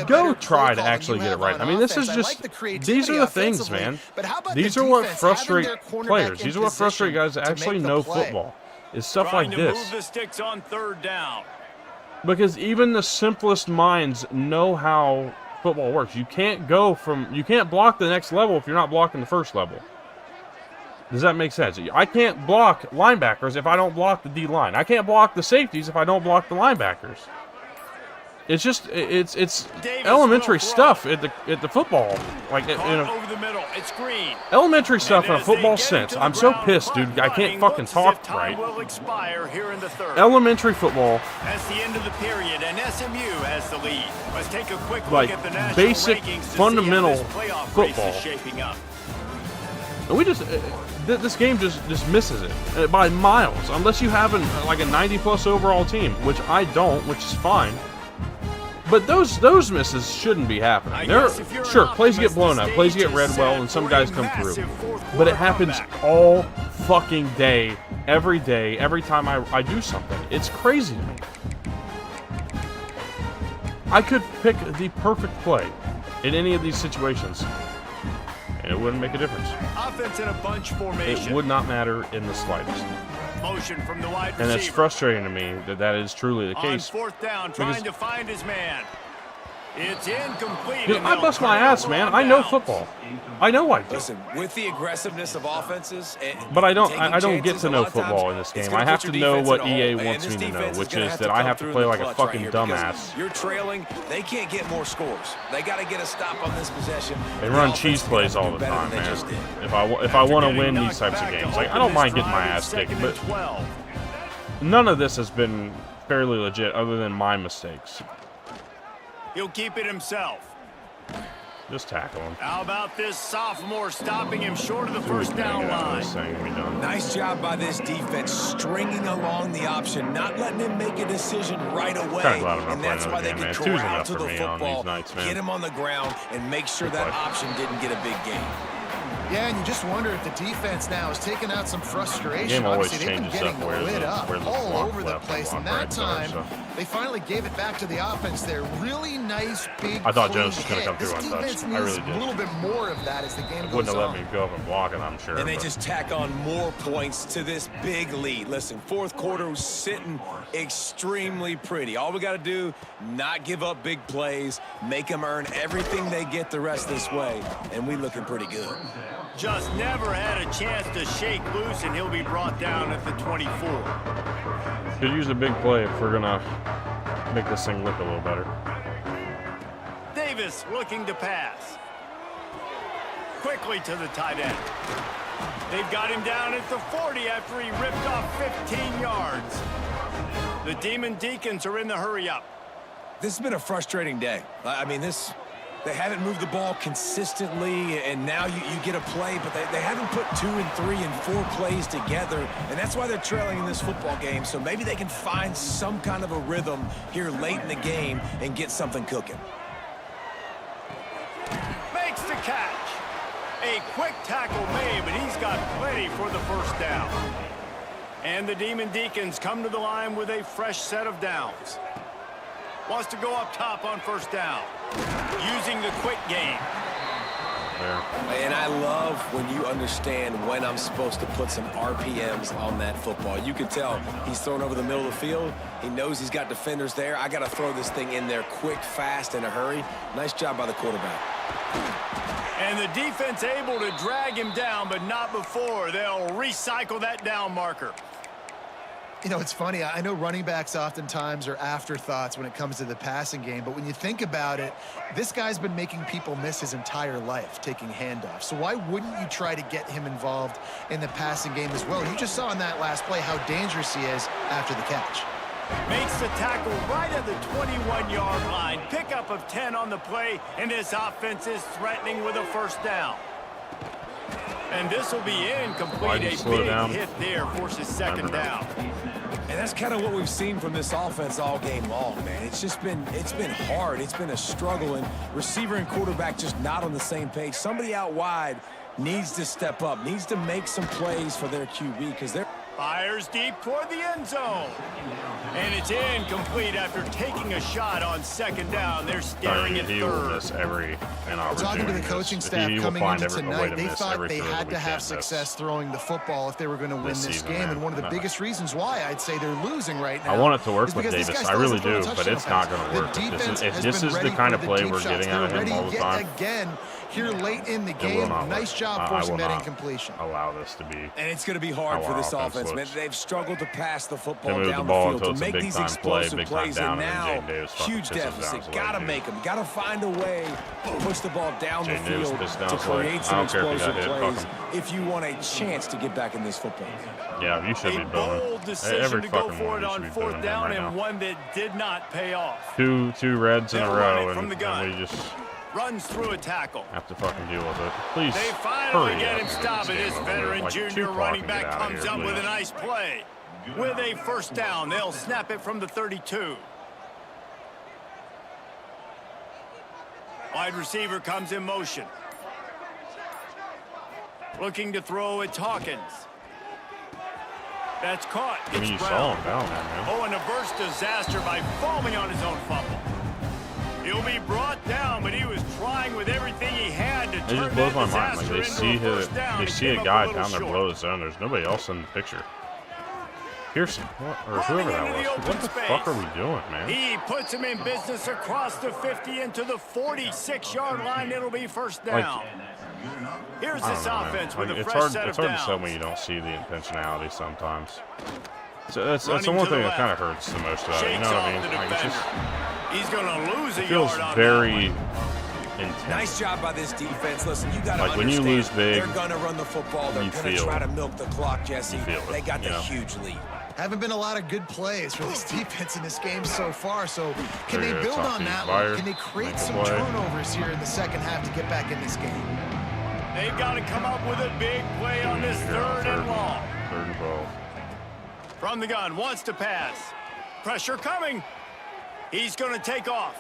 go try to actually get it right. I mean, this is just, these are the things, man. These are what frustrate players. These are what frustrate guys that actually know football. Is stuff like this. Because even the simplest minds know how football works. You can't block the next level if you're not blocking the first level. Does that make sense? I can't block linebackers if I don't block the D-line. I can't block the safeties if I don't block the linebackers. It's just, it's elementary stuff at the football. Like, over the middle. It's green. Elementary stuff in a football sense. I'm so pissed, dude. I can't fucking talk right. Elementary football. That's the end of the period, and SMU has the lead. Let's take a quick like look at the national basic, rankings fundamental to see how this playoff football. race is shaping up. And we just, this game just misses it by miles. Unless you have like a 90-plus overall team, which I don't, which is fine. But those misses shouldn't be happening. Sure, plays get blown up, plays get read well, and some guys come through. But it happens all fucking day, every time I do something. It's crazy to me. I could pick the perfect play in any of these situations, and it wouldn't make a difference. Offense in a bunch formation. It would not matter in the slightest. Motion from the wide receiver. And it's frustrating to me that is truly the case. On fourth down, trying to find his man. It's incomplete. Dude, I bust my ass, man. I know football. I know I do. Listen, with the aggressiveness of offenses, but I don't get to know football in this game. I have to know what EA wants me to know, which is that I have to play like a fucking dumbass. You're trailing. They can't get more scores. They got to get a stop on this possession. They run cheese plays all the time, man. If I want to win these types of games, like I don't mind getting my ass kicked, but none of this has been fairly legit other than my mistakes. He'll keep it himself. Just tackle him. How about this sophomore stopping him short of the first down line? Nice job by this defense, stringing along the option, not letting him make a decision right away. And that's why they can corral to the football, get him on the ground, and make sure that option didn't get a big gain. Yeah, and you just wonder if the defense now is taking out some frustration. The game always Obviously, they've been getting lit up all over the place, and that time they finally gave it back to the offense there. Really nice, big. I thought Jones was going to come through untouched. I really did. A little bit more of that as the game goes on. Wouldn't have let me go up and block it, I'm sure. And they just tack on more points to this big lead. Listen, fourth quarter was sitting extremely pretty. All we got to do, not give up big plays, make them earn everything they get the rest of this way, and we looking pretty good. Just never had a chance to shake loose, and he'll be brought down at the 24. Could use a big play if we're gonna make this thing look a little better. Davis looking to pass. Quickly to the tight end. They've got him down at the 40 after he ripped off 15 yards. The Demon Deacons are in the hurry-up. This has been a frustrating day. I mean, they haven't moved the ball consistently, and now you get a play, but they haven't put 2 and 3 and 4 plays together, and that's why they're trailing in this football game. So maybe they can find some kind of a rhythm here late in the game and get something cooking. Makes the catch. A quick tackle made, but he's got plenty for the first down. And the Demon Deacons come to the line with a fresh set of downs. Wants to go up top on first down. Using the quick game. And I love when you understand when I'm supposed to put some RPMs on that football. You can tell he's thrown over the middle of the field. He knows he's got defenders there. I got to throw this thing in there quick, fast, in a hurry. Nice job by the quarterback. And the defense able to drag him down, but not before. They'll recycle that down marker. You know, it's funny. I know running backs oftentimes are afterthoughts when it comes to the passing game, but when you think about it, this guy's been making people miss his entire life taking handoffs. So why wouldn't you try to get him involved in the passing game as well? You just saw in that last play how dangerous he is after the catch. Makes the tackle right at the 21-yard line. Pickup of 10 on the play, and this offense is threatening with a first down. And this will be incomplete. A big hit there forces second down. And that's kind of what we've seen from this offense all game long, man. It's been hard. It's been a struggle, and receiver and quarterback just not on the same page. Somebody out wide needs to step up, needs to make some plays for their QB because they're... Fires deep toward the end zone. And it's incomplete after taking a shot on second down. They're staring at third. Talking to the coaching staff coming into tonight, they thought they had to have success throwing the football if they were going to win this game. And one of the biggest reasons why I'd say they're losing right now. I want it to work with Davis. I really do, but it's not going to work. If this is the kind of play we're getting out of him all the time. Again, here late in the game, nice job forcing that incompletion. Allow this to be. And it's going to be hard for this offense, man. They've struggled to pass the football down the the field to make these explosive plays, and now huge deficit. Got to make them. Got to find a way to push the ball down the field to create some explosive plays if you want a chance to get back in this football game. Yeah, you should be building. Bold decision to go for it on fourth down, and one that did not pay off. Two reds in a row, and we just runs through a tackle. Have to fucking deal with it. Please. They finally get him stopped, and this veteran junior running back comes up with a nice play. With a first down, they'll snap it from the 32. Wide receiver comes in motion. Looking to throw at Hawkins. That's caught. It's you saw him down there, man. Oh, and a burst disaster by falling on his own fumble. He'll be brought down, but he was trying with everything he had to turn that disaster into a first down. They see a guy down there below the zone. There's nobody else in the picture. Pearson, what, or whoever that was. What the fuck are we doing, man? He puts him in business across the 50 into the 46-yard line. It'll be first down. Here's this offense with a fresh set of downs. It's hard to tell when you don't see the intentionality sometimes. So that's the one thing that kind of hurts the most about it. You know what I mean? Like, it's just, he's going to lose a feels yard on very intense. Nice job by this defense. Listen, you got to like when you lose big, they're going to run the football. They're going to try to milk the clock, Jesse. They got the huge lead. Haven't been a lot of good plays for this defense in this game so far. So can they build on that one? Can they create some turnovers here in the second half to get back in this game? They've got to come up with a big play on this third and long. Third and 12. From the gun, wants to pass. Pressure coming. He's going to take off.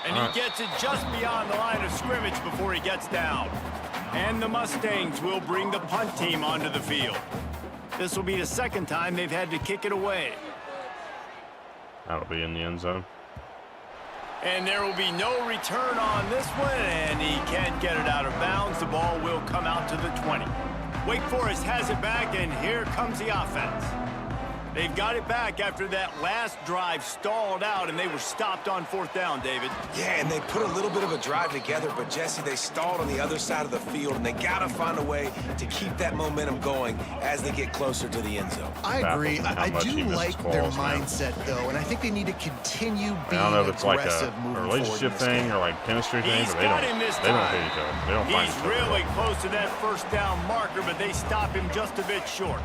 And he gets it just beyond the line of scrimmage before he gets down. And the Mustangs will bring the punt team onto the field. This will be the second time they've had to kick it away. That'll be in the end zone. And there will be no return on this one, and he can't get it out of bounds. The ball will come out to the 20. Wake Forest has it back, and here comes the offense. They've got it back after that last drive stalled out, and they were stopped on fourth down, David. Yeah, and they put a little bit of a drive together, but, Jesse, they stalled on the other side of the field, and they got to find a way to keep that momentum going as they get closer to the end zone. I agree. I do like their mindset, though, and I think they need to continue being aggressive. I don't know if it's like a relationship thing or like chemistry thing, but they don't hit each other. They don't find each other. He's really close to that first down marker, but they stop him just a bit short.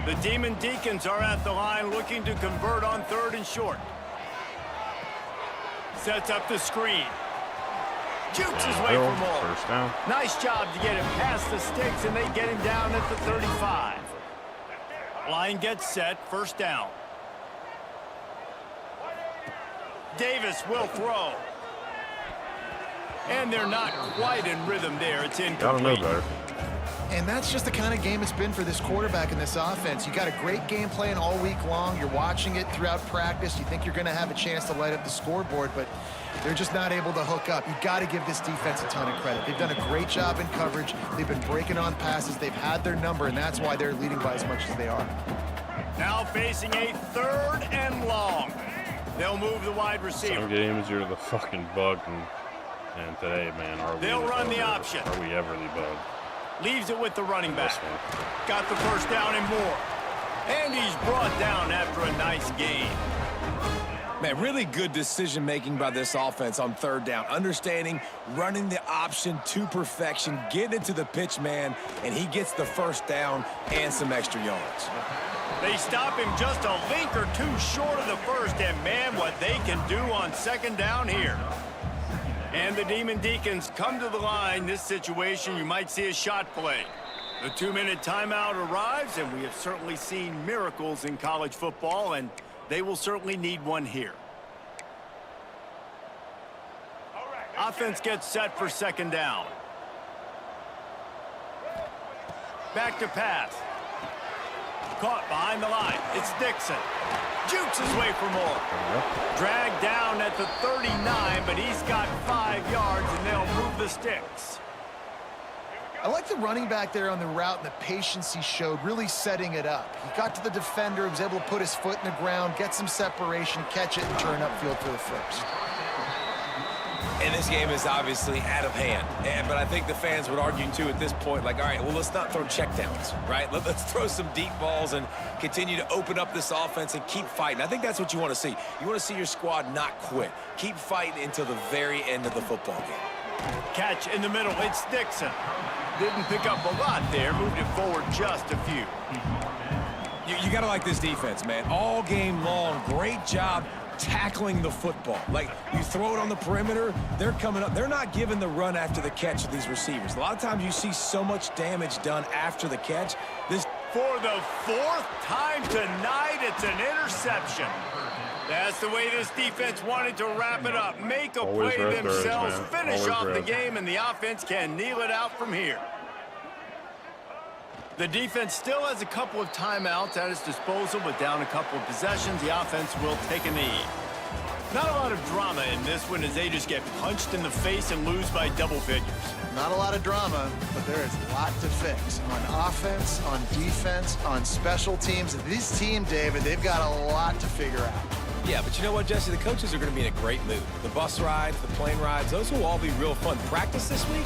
The Demon Deacons are at the line looking to convert on third and short. Sets up the screen. Jukes his way for more. First down. Nice job to get him past the sticks, and they get him down at the 35. Line gets set, first down. Davis will throw. And they're not quite in rhythm there. It's incomplete. Gotta know better. And that's just the kind of game it's been for this quarterback in this offense. You got a great game plan all week long. You're watching it throughout practice. You think you're going to have a chance to light up the scoreboard, but they're just not able to hook up. You got to give this defense a ton of credit. They've done a great job in coverage. They've been breaking on passes. They've had their number, and that's why they're leading by as much as they are. Now facing a third and long. They'll move the wide receiver. Some games you're the fucking bug, and today, man, are we? They'll run the option. Are we ever the bug? Leaves it with the running back. Got the first down and more. And he's brought down after a nice gain. Man, really good decision-making by this offense on third down. Understanding, running the option to perfection, getting it to the pitch man, and he gets the first down and some extra yards. They stop him just a link or two short of the first, and man, what they can do on second down here. And the Demon Deacons come to the line. This situation, you might see a shot play. The 2-minute timeout arrives, and we have certainly seen miracles in college football, and they will certainly need one here. Offense gets set for second down. Back to pass. Caught behind the line. It's Dixon. Jukes his way for more. Dragged down at the 39, but he's got 5 yards, and they'll move the sticks. I like the running back there on the route and the patience he showed, really setting it up. He got to the defender, was able to put his foot in the ground, get some separation, catch it, and turn upfield for the first. And this game is obviously out of hand. But I think the fans would argue, too, at this point, like, all right, well, let's not throw checkdowns, right? Let's throw some deep balls and continue to open up this offense and keep fighting. I think that's what you want to see. You want to see your squad not quit. Keep fighting until the very end of the football game. Catch in the middle. It's Dixon. Didn't pick up a lot there. Moved it forward just a few. You got to like this defense, man. All game long, great job tackling the football. Like, you throw it on the perimeter, they're coming up. They're not giving the run after the catch to these receivers. A lot of times you see so much damage done after the catch. This for the 4th time tonight, it's an interception. That's the way this defense wanted to wrap it up. Make a play themselves, finish off the game, and the offense can kneel it out from here. The defense still has a couple of timeouts at its disposal, but down a couple of possessions, the offense will take a knee. Not a lot of drama in this one as they just get punched in the face and lose by double figures. Not a lot of drama, but there is a lot to fix. On offense, on defense, on special teams. This team, David, they've got a lot to figure out. Yeah, but you know what, Jesse? The coaches are going to be in a great mood. The bus rides, the plane rides, those will all be real fun. Practice this week,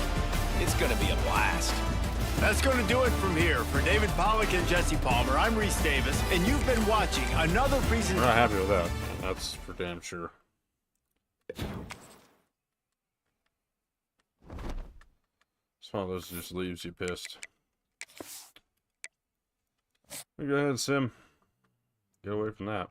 it's going to be a blast. That's going to do it from here. For David Pollack and Jesse Palmer, I'm Reese Davis, and you've been watching another presentation. We're not happy with that. That's for damn sure. It's one of those that just leaves you pissed. Go ahead, Sim. Get away from that.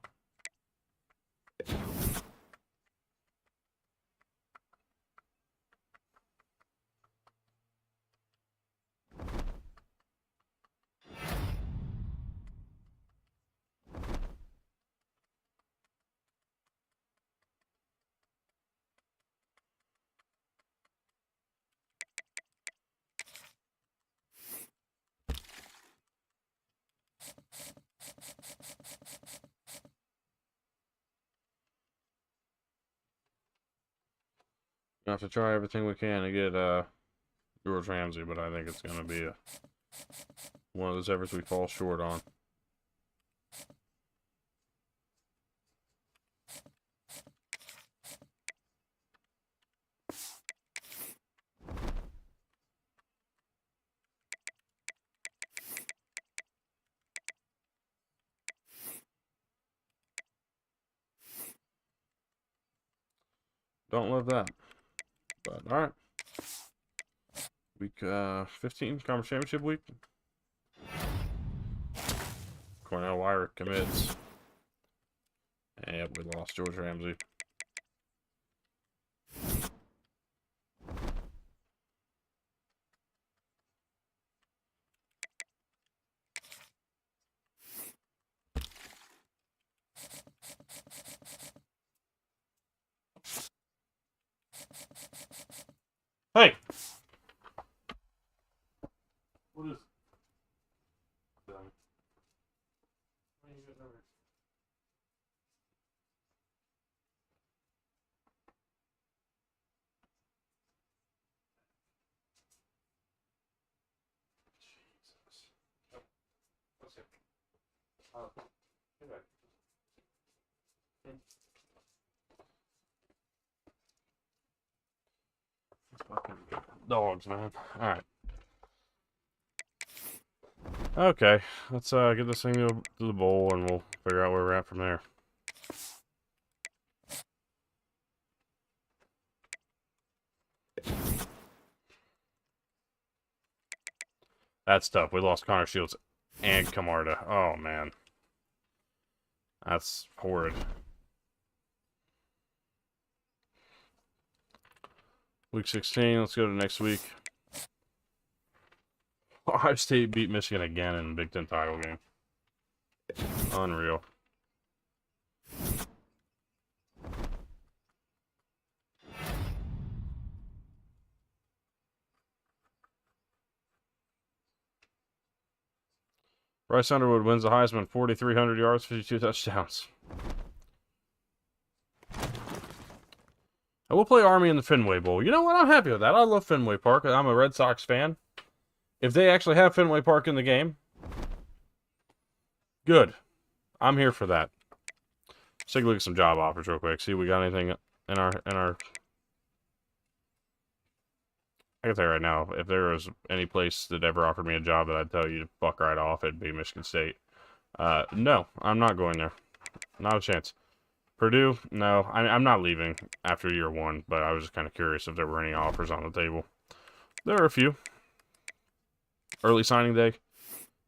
We have to try everything we can to get George Ramsey, but I think it's going to be one of those efforts we fall short on. Don't love that. But, alright. Week 15, Conference Championship week. Cornell Wire commits. And yep, we lost George Ramsey. Hey! What is... Jesus. What's it? Get back. Fucking dogs, man. Alright. Okay, let's get this thing to the bowl and we'll figure out where we're at from there. That's tough. We lost Connor Shields and Camarda. Oh, man. That's horrid. Week 16, let's go to next week. Ohio State beat Michigan again in the Big Ten title game. Unreal. Bryce Underwood wins the Heisman, 4,300 yards, 52 touchdowns. I will play Army in the Fenway Bowl. You know what? I'm happy with that. I love Fenway Park. I'm a Red Sox fan. If they actually have Fenway Park in the game, good. I'm here for that. Let's take a look at some job offers real quick. See if we got anything in our... I can tell you right now, if there was any place that ever offered me a job that I'd tell you to fuck right off, it'd be Michigan State. No, I'm not going there. Not a chance. Purdue, no. I'm not leaving after year one, but I was just kind of curious if there were any offers on the table. There are a few. Early signing day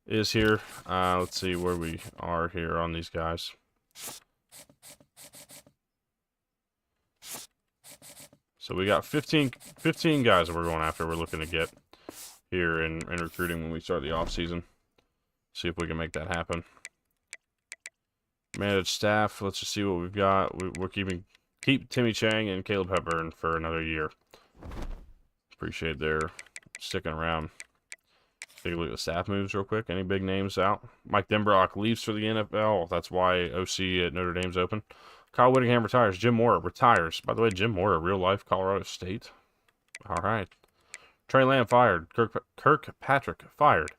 is here. Let's see where we are here on these guys. So we got 15 guys that we're going after. We're looking to get here in recruiting when we start the offseason. See if we can make that happen. Managed staff. Let's just see what we've got. We're keep Timmy Chang and Caleb Hepburn for another year. Appreciate their sticking around. Take a look at the staff moves real quick. Any big names out? Mike Denbrock leaves for the NFL. That's why OC at Notre Dame's open. Kyle Whittingham retires. Jim Mora retires. By the way, Jim Mora, real life, Colorado State. All right. Trey Lamb fired. Kirkpatrick fired.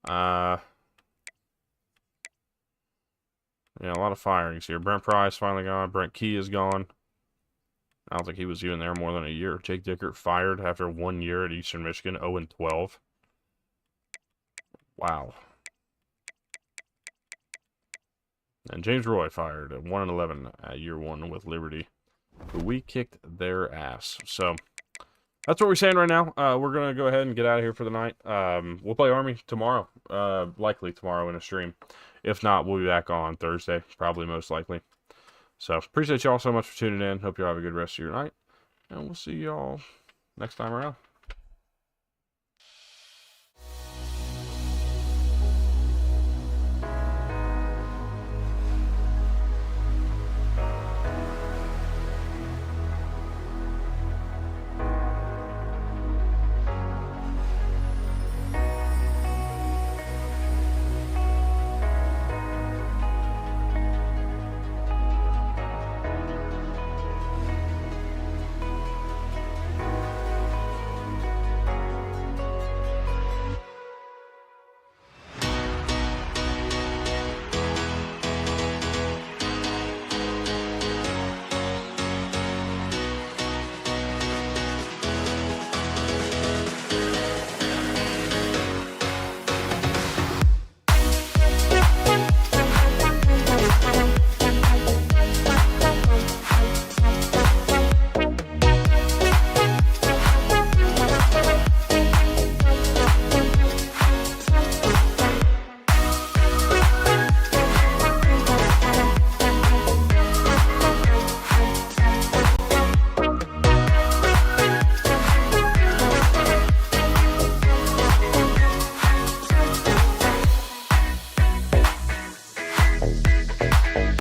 Yeah, a lot of firings here. Brent Price finally gone. Brent Key is gone. I don't think he was even there more than a year. Jake Dickert fired after 1 year at Eastern Michigan, 0-12. Wow. And James Roy fired at 1-11 at year 1 with Liberty. But we kicked their ass. So that's what we're saying right now. We're going to go ahead and get out of here for the night. We'll play Army tomorrow. Likely tomorrow in a stream. If not, we'll be back on Thursday. Probably most likely. So appreciate y'all so much for tuning in. Hope y'all have a good rest of your night. And we'll see y'all next time around.